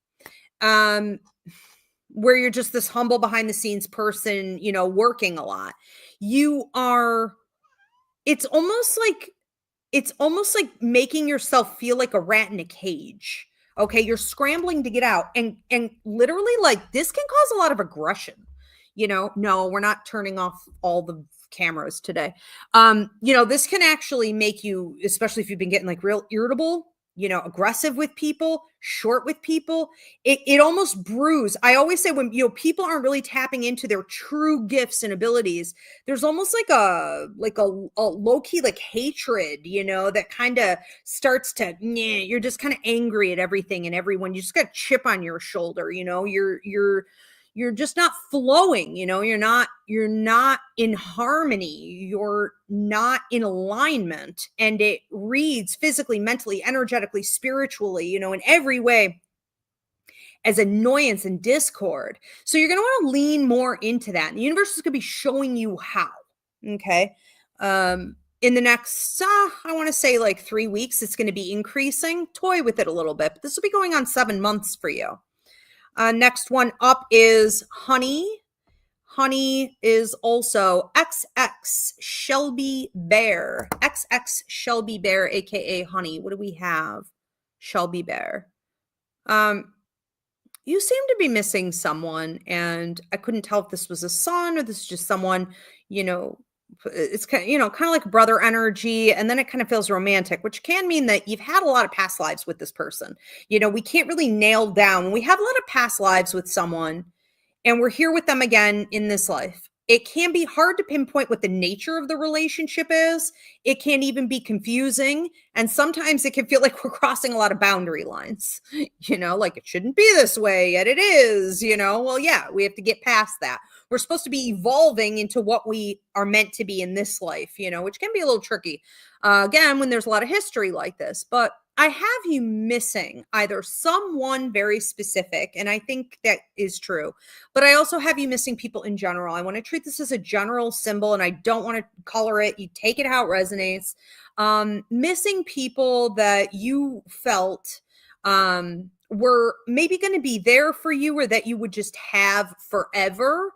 S1: where you're just this humble behind the scenes person, working a lot, it's almost like making yourself feel like a rat in a cage. Okay. You're scrambling to get out and literally like this can cause a lot of aggression. No, we're not turning off all the cameras today. This can actually make you, especially if you've been getting like real irritable, aggressive with people, short with people, it almost brews. I always say when, people aren't really tapping into their true gifts and abilities, there's almost like a low-key, like hatred, that kind of starts to, you're just kind of angry at everything and everyone. You just got a chip on your shoulder, you're just not flowing, you're not in harmony, you're not in alignment, and it reads physically, mentally, energetically, spiritually, in every way as annoyance and discord. So you're going to want to lean more into that. And the universe is going to be showing you how. Okay. in the next, I want to say like 3 weeks, it's going to be increasing. Toy with it a little bit. But this will be going on 7 months for you. Next one up is Honey. Honey is also XX Shelby Bear. XX Shelby Bear, aka Honey. What do we have? Shelby Bear. You seem to be missing someone, and I couldn't tell if this was a son or this is just someone, it's kind of like brother energy, and then it kind of feels romantic, which can mean that you've had a lot of past lives with this person. We can't really nail down. When we have a lot of past lives with someone and we're here with them again in this life, it can be hard to pinpoint what the nature of the relationship is. It can even be confusing. And sometimes it can feel like we're crossing a lot of boundary lines, like it shouldn't be this way, yet it is, well, yeah, we have to get past that. We're supposed to be evolving into what we are meant to be in this life, which can be a little tricky. Again, when there's a lot of history like this, but I have you missing either someone very specific, and I think that is true, but I also have you missing people in general. I want to treat this as a general symbol, and I don't want to color it. You take it how it resonates. Missing people that you felt were maybe going to be there for you, or that you would just have forever.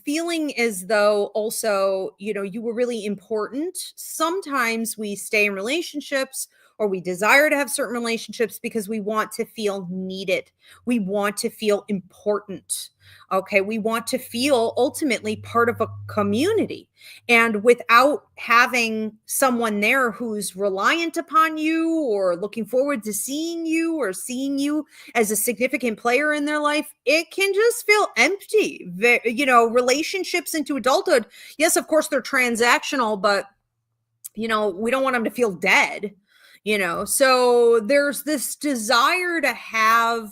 S1: Feeling as though also, you were really important. Sometimes we stay in relationships, or we desire to have certain relationships because we want to feel needed. We want to feel important. Okay. We want to feel ultimately part of a community. And without having someone there who's reliant upon you or looking forward to seeing you or seeing you as a significant player in their life, it can just feel empty. Relationships into adulthood. Yes, of course, they're transactional, but we don't want them to feel dead. So there's this desire to have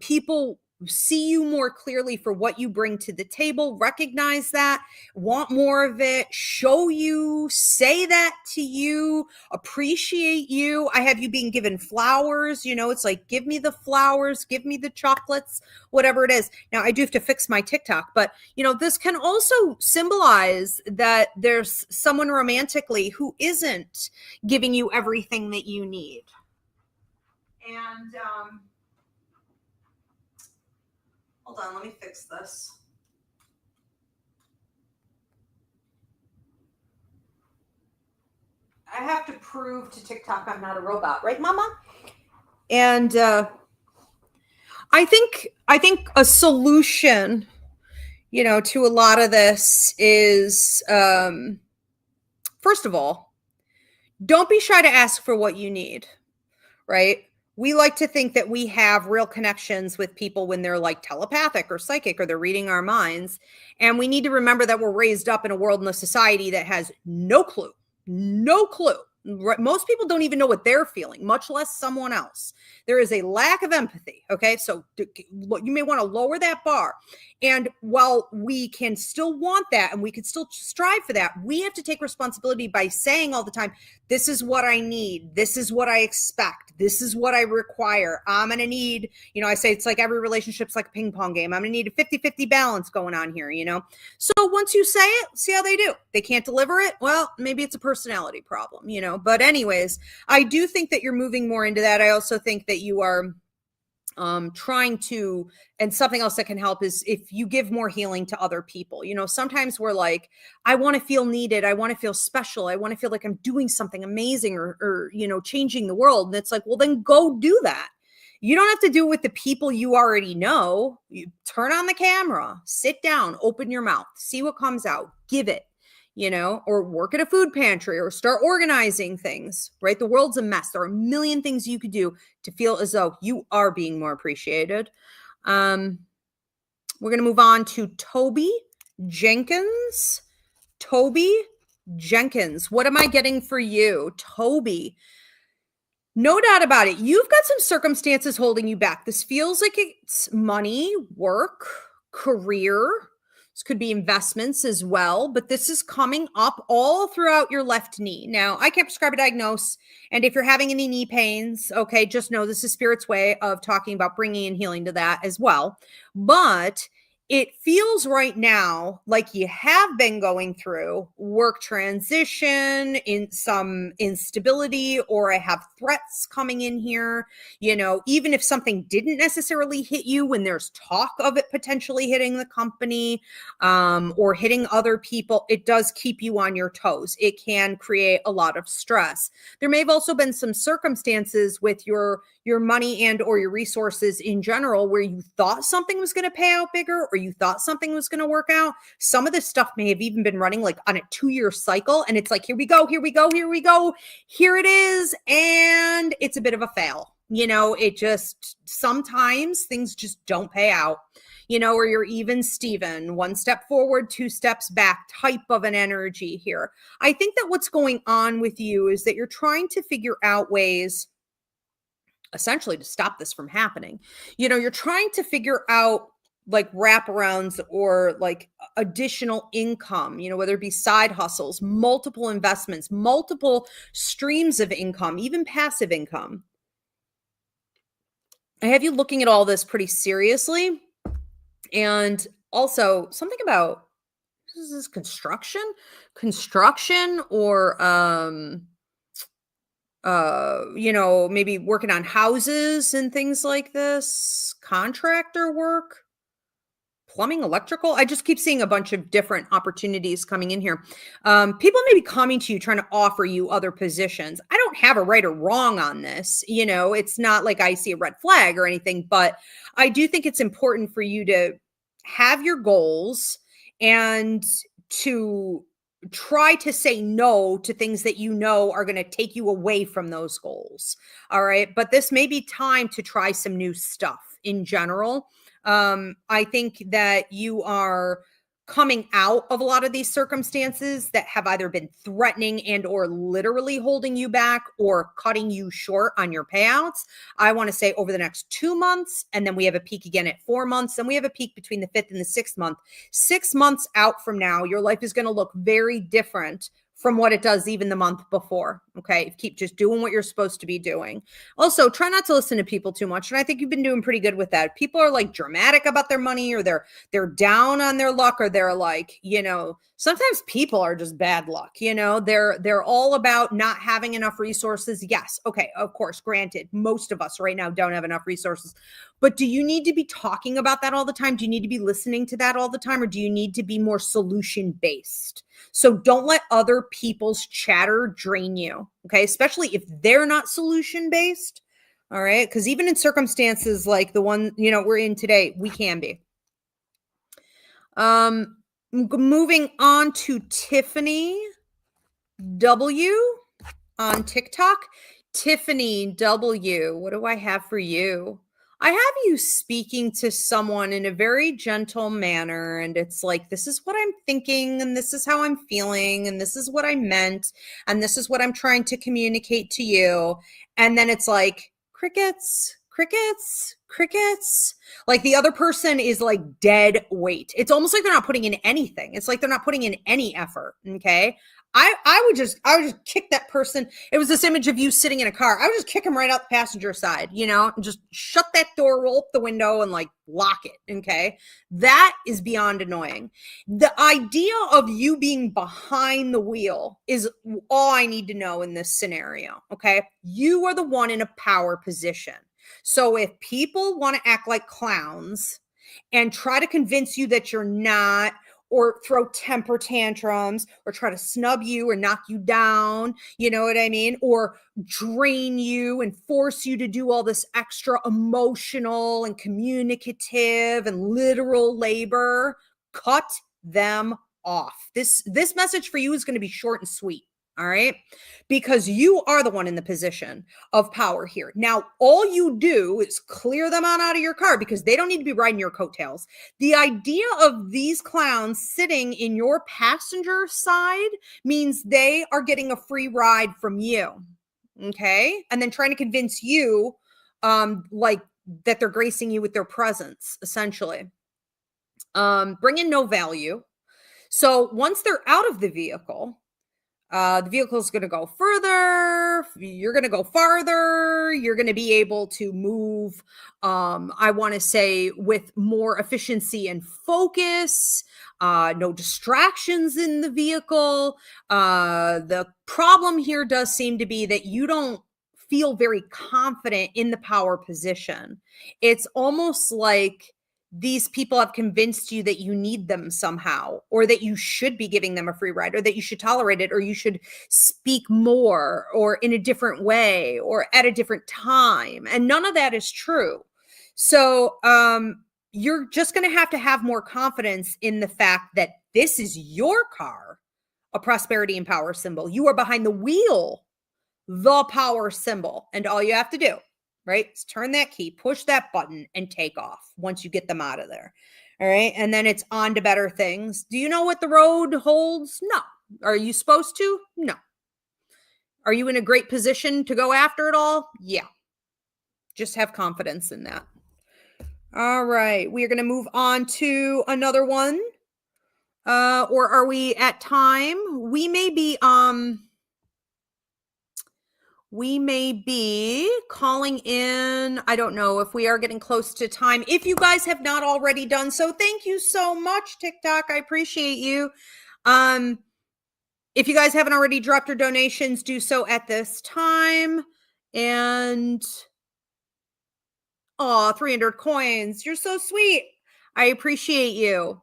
S1: people see you more clearly for what you bring to the table, recognize that, want more of it, show you, say that to you, appreciate you. I have you being given flowers, it's like, give me the flowers, give me the chocolates, whatever it is. Now I do have to fix my TikTok, but this can also symbolize that there's someone romantically who isn't giving you everything that you need. And, hold on, let me fix this. I have to prove to TikTok I'm not a robot, right, Mama? And I think a solution, to a lot of this is, first of all, don't be shy to ask for what you need, right? We like to think that we have real connections with people when they're like telepathic or psychic, or they're reading our minds. And we need to remember that we're raised up in a world and a society that has no clue. Most people don't even know what they're feeling, much less someone else. There is a lack of empathy. Okay. So you may want to lower that bar. And while we can still want that and we can still strive for that, we have to take responsibility by saying all the time, this is what I need. This is what I expect. This is what I require. I'm going to need, I say it's like every relationship's like a ping pong game. I'm going to need a 50-50 balance going on here, So once you say it, see how they do. They can't deliver it. Well, maybe it's a personality problem, But anyways, I do think that you're moving more into that. I also think that you are trying to, and something else that can help is if you give more healing to other people. Sometimes we're like, I want to feel needed. I want to feel special. I want to feel like I'm doing something amazing or changing the world. And it's like, well, then go do that. You don't have to do it with the people you already know. You turn on the camera, sit down, open your mouth, see what comes out, give it. Or work at a food pantry or start organizing things, right? The world's a mess. There are a million things you could do to feel as though you are being more appreciated. We're going to move on to Toby Jenkins. Toby Jenkins. What am I getting for you? Toby. No doubt about it. You've got some circumstances holding you back. This feels like it's money, work, career. This could be investments as well, but this is coming up all throughout your left knee. Now, I can't prescribe a diagnosis, and if you're having any knee pains, okay, just know this is Spirit's way of talking about bringing in healing to that as well. But it feels right now like you have been going through work transition, in some instability, or I have threats coming in here. Even if something didn't necessarily hit you, when there's talk of it potentially hitting the company, or hitting other people, it does keep you on your toes. It can create a lot of stress. There may have also been some circumstances with your money and or your resources in general where you thought something was going to pay out bigger, or you thought something was going to work out. Some of this stuff may have even been running like on a 2-year cycle, and it's like, here we go, here it is, and it's a bit of a fail. It just, sometimes things just don't pay out, or you're even Steven, 1 step forward, 2 steps back type of an energy here. I think that what's going on with you is that you're trying to figure out ways essentially to stop this from happening. You're trying to figure out like wraparounds or like additional income, whether it be side hustles, multiple investments, multiple streams of income, even passive income. I have you looking at all this pretty seriously. And also something about, is this construction or maybe working on houses and things like this, contractor work, plumbing, electrical. I just keep seeing a bunch of different opportunities coming in here. People may be coming to you trying to offer you other positions. I don't have a right or wrong on this. It's not like I see a red flag or anything, but I do think it's important for you to have your goals and to try to say no to things that are going to take you away from those goals. All right. But this may be time to try some new stuff in general. I think that you are coming out of a lot of these circumstances that have either been threatening and or literally holding you back or cutting you short on your payouts. I want to say over the next 2 months, and then we have a peak again at 4 months, and we have a peak between the 5th and the 6th month. 6 months out from now, your life is going to look very different from what it does even the month before. Okay. Keep just doing what you're supposed to be doing. Also, try not to listen to people too much. And I think you've been doing pretty good with that. People are like dramatic about their money, or they're down on their luck, or they're like, sometimes people are just bad luck. They're all about not having enough resources. Yes. Okay. Of course, granted, most of us right now don't have enough resources, but do you need to be talking about that all the time? Do you need to be listening to that all the time? Or do you need to be more solution based? So don't let other people's chatter drain you. Okay. Especially if they're not solution based. All right. Because even in circumstances like the one, we're in today, we can be. Moving on to Tiffany W on TikTok. Tiffany W, what do I have for you? I have you speaking to someone in a very gentle manner, and it's like, this is what I'm thinking, and this is how I'm feeling, and this is what I meant, and this is what I'm trying to communicate to you. And then it's like crickets, crickets, crickets. Like the other person is like dead weight. It's almost like they're not putting in anything. It's like they're not putting in any effort. Okay. I would just kick that person. It was this image of you sitting in a car. I would just kick him right out the passenger side, and just shut that door, roll up the window, and like lock it. Okay. That is beyond annoying. The idea of you being behind the wheel is all I need to know in this scenario. Okay. You are the one in a power position. So if people want to act like clowns and try to convince you that you're not, or throw temper tantrums, or try to snub you or knock you down, you know what I mean? Or drain you and force you to do all this extra emotional and communicative and literal labor, cut them off. This message for you is going to be short and sweet. All right. Because you are the one in the position of power here. Now, all you do is clear them on out of your car because they don't need to be riding your coattails. The idea of these clowns sitting in your passenger side means they are getting a free ride from you. Okay. And then trying to convince you, like that they're gracing you with their presence, essentially. Bring in no value. So once they're out of the vehicle, The vehicle is going to go further. You're going to go farther. You're going to be able to move, I want to say, with more efficiency and focus. No distractions in the vehicle. The problem here does seem to be that you don't feel very confident in the power position. It's almost like these people have convinced you that you need them somehow, or that you should be giving them a free ride, or that you should tolerate it, or you should speak more, or in a different way, or at a different time. And none of that is true. So you're just going to have more confidence in the fact that this is your car, a prosperity and power symbol. You are behind the wheel, the power symbol. And all you have to do, right, is turn that key, push that button, and take off once you get them out of there. All right. And then it's on to better things. Do you know what the road holds? No. Are you supposed to? No. Are you in a great position to go after it all? Yeah. Just have confidence in that. All right. We are going to move on to another one. Or are we at time? We may be calling in. I don't know if we are getting close to time. If you guys have not already done so, thank you so much, TikTok. I appreciate you. If you guys haven't already dropped your donations, do so at this time. And 300 coins. You're so sweet. I appreciate you.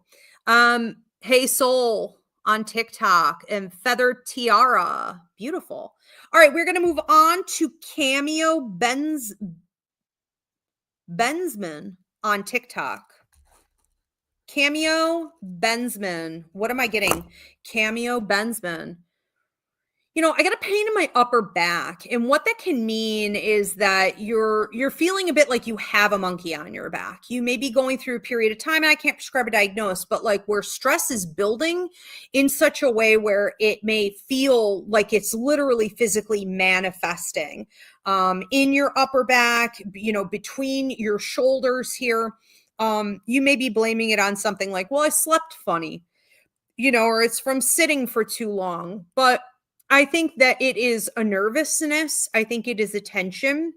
S1: Hey Soul on TikTok and Feather Tiara. Beautiful. All right, we're going to move on to Cameo Benzman on TikTok. Cameo Benzman. What am I getting? Cameo Benzman. You know, I got a pain in my upper back, and what that can mean is that you're feeling a bit like you have a monkey on your back. You may be going through a period of time, and I can't prescribe a diagnosis, but like where stress is building in such a way where it may feel like it's literally physically manifesting in your upper back, you know, between your shoulders here. You may be blaming it on something like, well, I slept funny, you know, or it's from sitting for too long. But I think that it is a nervousness. I think it is a tension.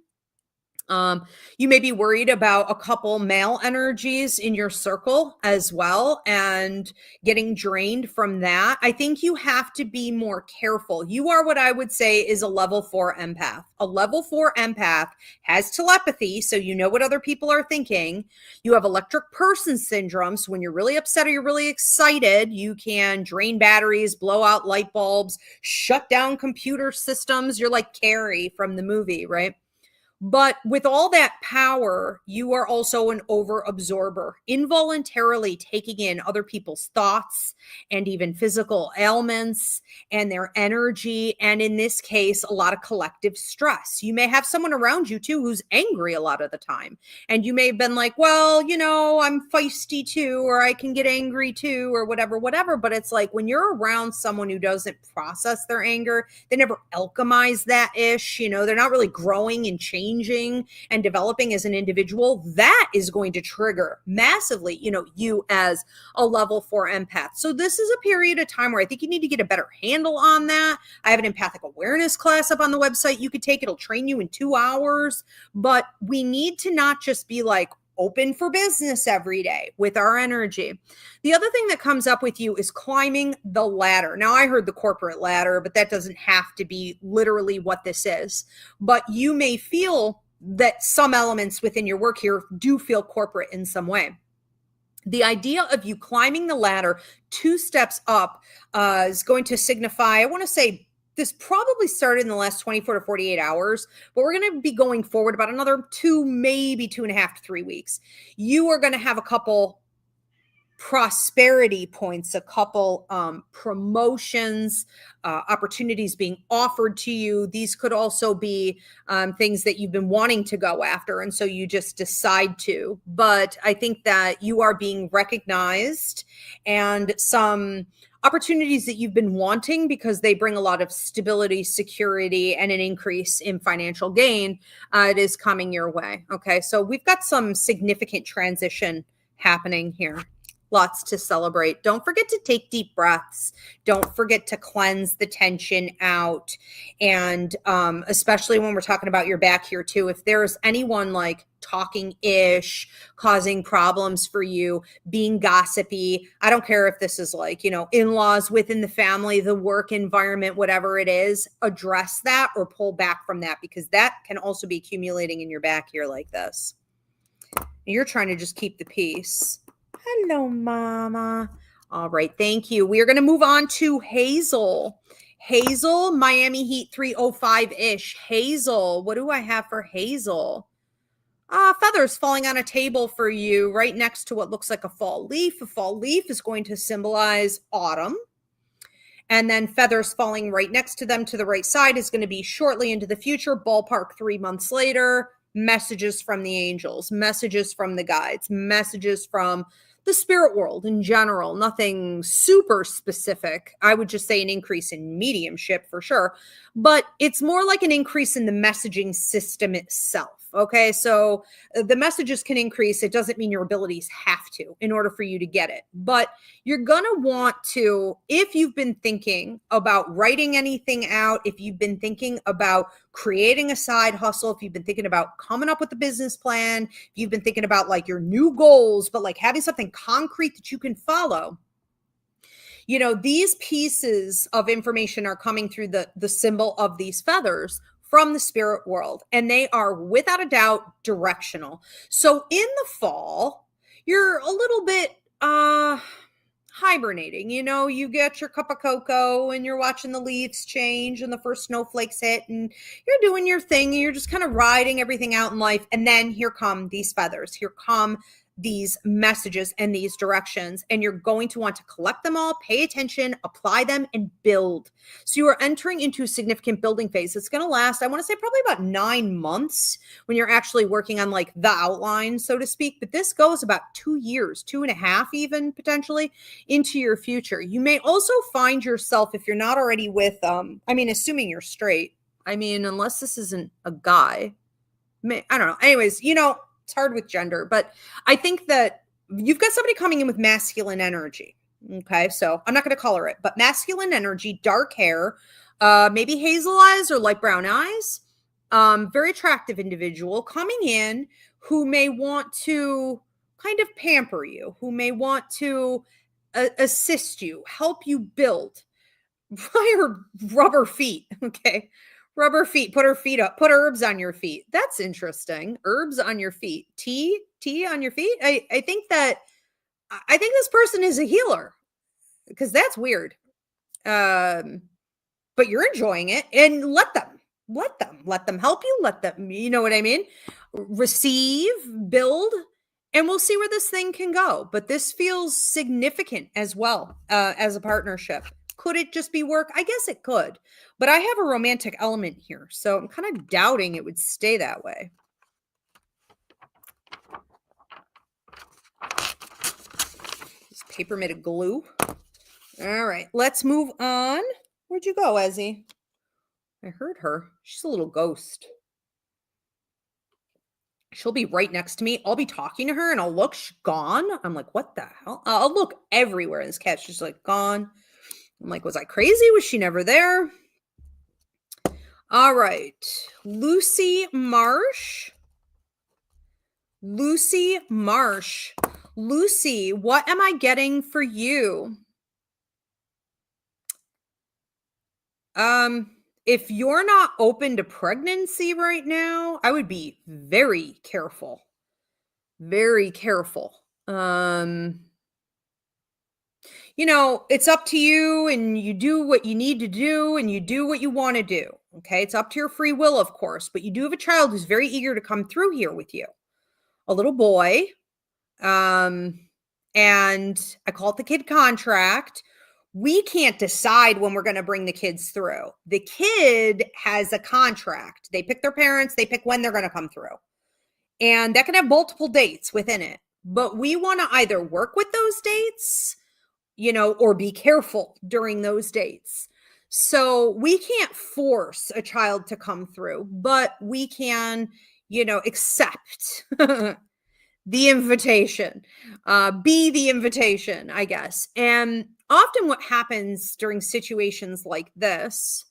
S1: You may be worried about a couple male energies in your circle as well and getting drained from that. I think you have to be more careful. You are what I would say is a level 4 empath. A level 4 empath has telepathy, so you know what other people are thinking. You have electric person syndrome, so when you're really upset or you're really excited, you can drain batteries, blow out light bulbs, shut down computer systems. You're like Carrie from the movie, right? But with all that power, you are also an over-absorber, involuntarily taking in other people's thoughts and even physical ailments and their energy. And in this case, a lot of collective stress. You may have someone around you too who's angry a lot of the time. And you may have been like, well, you know, I'm feisty too, or I can get angry too, or whatever. But it's like when you're around someone who doesn't process their anger, they never alchemize that ish, you know, they're not really growing and changing and developing as an individual, that is going to trigger massively, you know, you as a level 4 empath. So this is a period of time where I think you need to get a better handle on that. I have an empathic awareness class up on the website. You could take, it'll train you in 2 hours, but we need to not just be like, open for business every day with our energy. The other thing that comes up with you is climbing the ladder. Now, I heard the corporate ladder, but that doesn't have to be literally what this is. But you may feel that some elements within your work here do feel corporate in some way. The idea of you climbing the ladder 2 steps up is going to signify, I want to say, this probably started in the last 24 to 48 hours, but we're going to be going forward about another 2, maybe 2.5 to 3 weeks. You are going to have a couple prosperity points, a couple promotions, opportunities being offered to you. These could also be things that you've been wanting to go after, and so you just decide to. But I think that you are being recognized, and some opportunities that you've been wanting because they bring a lot of stability, security, and an increase in financial gain, it is coming your way. Okay, so we've got some significant transition happening here. Lots to celebrate. Don't forget to take deep breaths. Don't forget to cleanse the tension out. And especially when we're talking about your back here too, if there's anyone like talking ish, causing problems for you, being gossipy, I don't care if this is like, in-laws within the family, the work environment, whatever it is, address that or pull back from that, because that can also be accumulating in your back here like this. You're trying to just keep the peace. Hello, Mama. All right. Thank you. We are going to move on to Hazel. Hazel, Miami Heat 305-ish. Hazel, what do I have for Hazel? Feathers falling on a table for you right next to what looks like a fall leaf. A fall leaf is going to symbolize autumn. And then feathers falling right next to them to the right side is going to be shortly into the future, ballpark 3 months later. Messages from the angels, messages from the guides, messages from the spirit world in general. Nothing super specific. I would just say an increase in mediumship for sure, but it's more like an increase in the messaging system itself. Okay, so the messages can increase. It doesn't mean your abilities have to in order for you to get it. But you're going to want to, if you've been thinking about writing anything out, if you've been thinking about creating a side hustle, if you've been thinking about coming up with a business plan, if you've been thinking about like your new goals, but like having something concrete that you can follow, these pieces of information are coming through the symbol of these feathers from the spirit world, and they are without a doubt directional. So in the fall, you're a little bit hibernating. You get your cup of cocoa and you're watching the leaves change and the first snowflakes hit and you're doing your thing. You're just kind of riding everything out in life. And then here come these feathers. Here come these messages and these directions, and you're going to want to collect them all, pay attention, apply them, and build. So you are entering into a significant building phase. It's going to last, I want to say, probably about 9 months when you're actually working on like the outline, so to speak. But this goes about 2 years, 2.5 even potentially into your future. You may also find yourself, if you're not already with, assuming you're straight, unless this isn't a guy, I don't know. Anyways, it's hard with gender, but I think that you've got somebody coming in with masculine energy. Okay. So I'm not going to color it, but masculine energy, dark hair, maybe hazel eyes or light brown eyes, very attractive individual coming in who may want to kind of pamper you, who may want to assist you, help you build. Why are rubber feet? Okay. Rubber feet, put her feet up, put herbs on your feet. That's interesting. Herbs on your feet, tea on your feet. I think this person is a healer, because that's weird. But you're enjoying it, and let them help you. Let them, you know what I mean? Receive, build, and we'll see where this thing can go. But this feels significant as well, as a partnership. Could it just be work? I guess it could, but I have a romantic element here, so I'm kind of doubting it would stay that way. Just paper made of glue. All right, let's move on. Where'd you go, Ezzy? I heard her. She's a little ghost. She'll be right next to me. I'll be talking to her and I'll look, she's gone. I'm like, what the hell? I'll look everywhere. This cat's just like gone. I'm like, was I crazy? Was she never there? All right. Lucy Marsh. Lucy, what am I getting for you? If you're not open to pregnancy right now, I would be very careful. Very careful. It's up to you, and you do what you need to do, and you do what you want to do. Okay. It's up to your free will, of course, but you do have a child who's very eager to come through here with you. A little boy. And I call it the kid contract. We can't decide when we're going to bring the kids through. The kid has a contract. They pick their parents. They pick when they're going to come through. And that can have multiple dates within it. But we want to either work with those dates, or be careful during those dates. So we can't force a child to come through, but we can, accept The invitation. Be the invitation, I guess. And often what happens during situations like this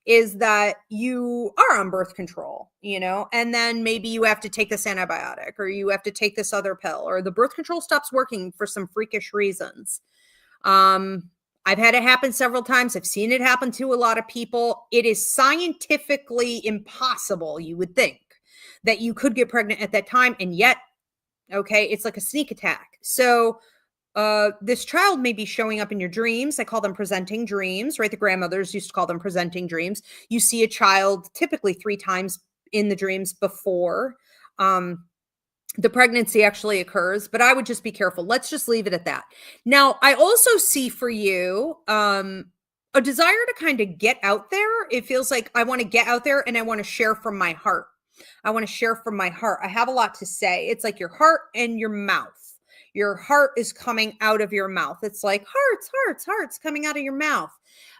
S1: is that you are on birth control, and then maybe you have to take this antibiotic or you have to take this other pill or the birth control stops working for some freakish reasons. I've had it happen several times. I've seen it happen to a lot of people. It is scientifically impossible, you would think, that you could get pregnant at that time. And yet, okay, it's like a sneak attack. So this child may be showing up in your dreams. I call them presenting dreams, right? The grandmothers used to call them presenting dreams. You see a child typically 3 times in the dreams before the pregnancy actually occurs, but I would just be careful. Let's just leave it at that. Now, I also see for you a desire to kind of get out there. It feels like I want to get out there and I want to share from my heart. I want to share from my heart. I have a lot to say. It's like your heart and your mouth. Your heart is coming out of your mouth. It's like hearts coming out of your mouth.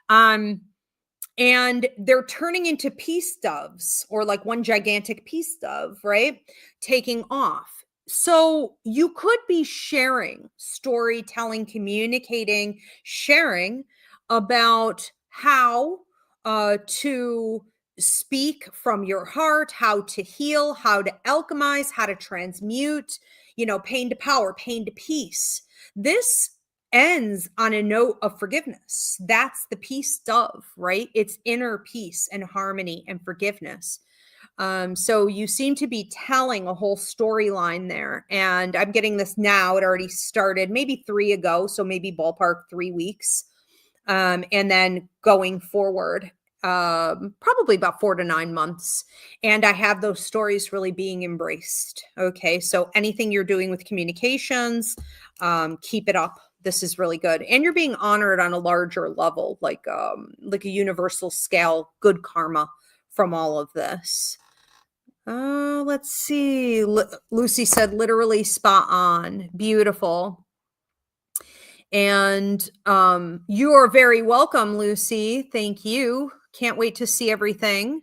S1: And they're turning into peace doves or like one gigantic peace dove, right? Taking off. So you could be sharing, storytelling, communicating, sharing about how to speak from your heart, how to heal, how to alchemize, how to transmute, pain to power, pain to peace. This ends on a note of forgiveness. That's the peace dove, right? It's inner peace and harmony and forgiveness. So you seem to be telling a whole storyline there. And I'm getting this now. It already started maybe 3 ago. So maybe ballpark 3 weeks. And then going forward, probably about 4 to 9 months. And I have those stories really being embraced. Okay. So anything you're doing with communications, keep it up. This is really good. And you're being honored on a larger level, like a universal scale, good karma from all of this. Let's see. Lucy said literally spot on. Beautiful. And you are very welcome, Lucy. Thank you. Can't wait to see everything.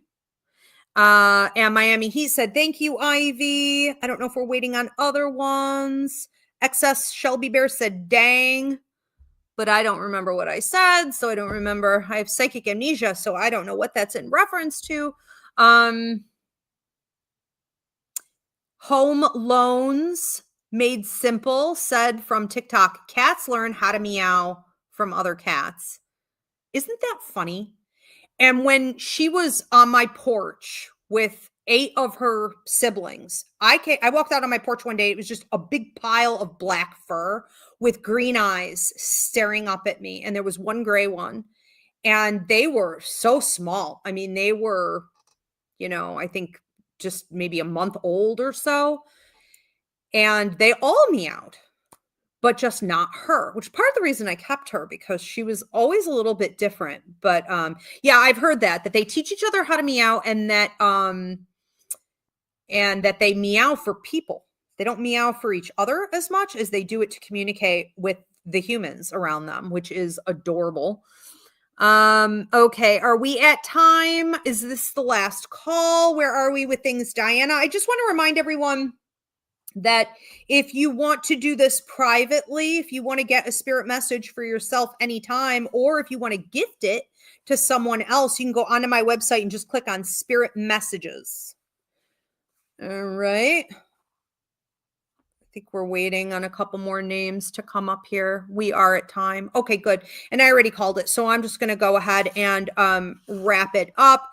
S1: And Miami Heat said, thank you, Ivy. I don't know if we're waiting on other ones. XS Shelby Bear said, dang. But I don't remember what I said. So I don't remember. I have psychic amnesia. So I don't know what that's in reference to. Home Loans Made Simple said from TikTok, cats learn how to meow from other cats. Isn't that funny? And when she was on my porch with 8 of her siblings, I walked out on my porch one day. It was just a big pile of black fur with green eyes staring up at me. And there was one gray one. And they were so small. I mean, they were, I think just maybe a month old or so. And they all meowed, but just not her, which part of the reason I kept her because she was always a little bit different. But yeah, I've heard that they teach each other how to meow and that they meow for people. They don't meow for each other as much as they do it to communicate with the humans around them, which is adorable. Okay. Are we at time? Is this the last call? Where are we with things, Diana? I just want to remind everyone that if you want to do this privately, if you want to get a spirit message for yourself anytime, or if you want to gift it to someone else, you can go onto my website and just click on spirit messages. All right. I think we're waiting on a couple more names to come up here. We are at time. Okay, good. And I already called it. So I'm just going to go ahead and wrap it up.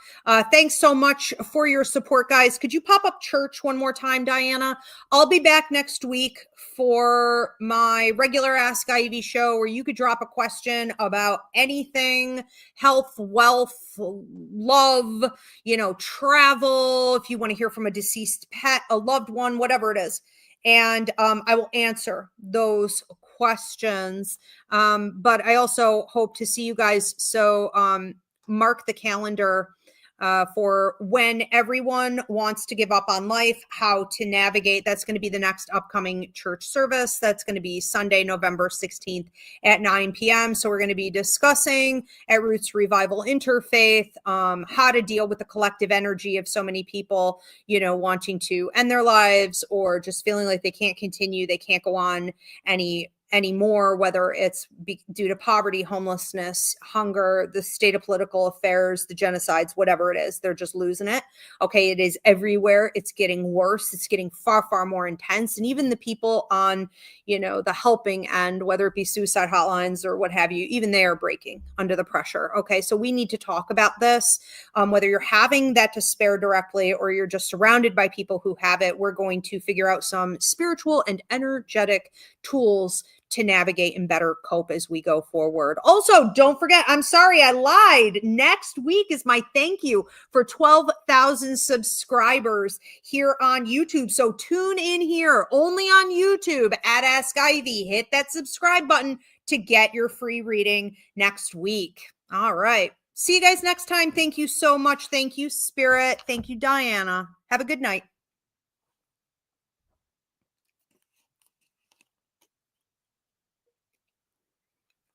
S1: Thanks so much for your support, guys. Could you pop up church one more time, Diana? I'll be back next week for my regular Ask Ivy show where you could drop a question about anything, health, wealth, love, travel, if you want to hear from a deceased pet, a loved one, whatever it is. And I will answer those questions. But I also hope to see you guys. So mark the calendar for when everyone wants to give up on life, how to navigate. That's going to be the next upcoming church service. That's going to be Sunday, November 16th at 9 p.m. So we're going to be discussing at Roots Revival Interfaith how to deal with the collective energy of so many people, wanting to end their lives or just feeling like they can't continue, they can't go on anymore, whether it's due to poverty, homelessness, hunger, the state of political affairs, the genocides, whatever it is, they're just losing it. Okay, it is everywhere. It's getting worse. It's getting far, far more intense. And even the people on, the helping end, whether it be suicide hotlines or what have you, even they are breaking under the pressure. Okay, so we need to talk about this, whether you're having that despair directly or you're just surrounded by people who have it. We're going to figure out some spiritual and energetic tools to navigate and better cope as we go forward. Also, don't forget, I'm sorry, I lied. Next week is my thank you for 12,000 subscribers here on YouTube. So tune in here only on YouTube at Ask Ivy. Hit that subscribe button to get your free reading next week. All right. See you guys next time. Thank you so much. Thank you, Spirit. Thank you, Diana. Have a good night.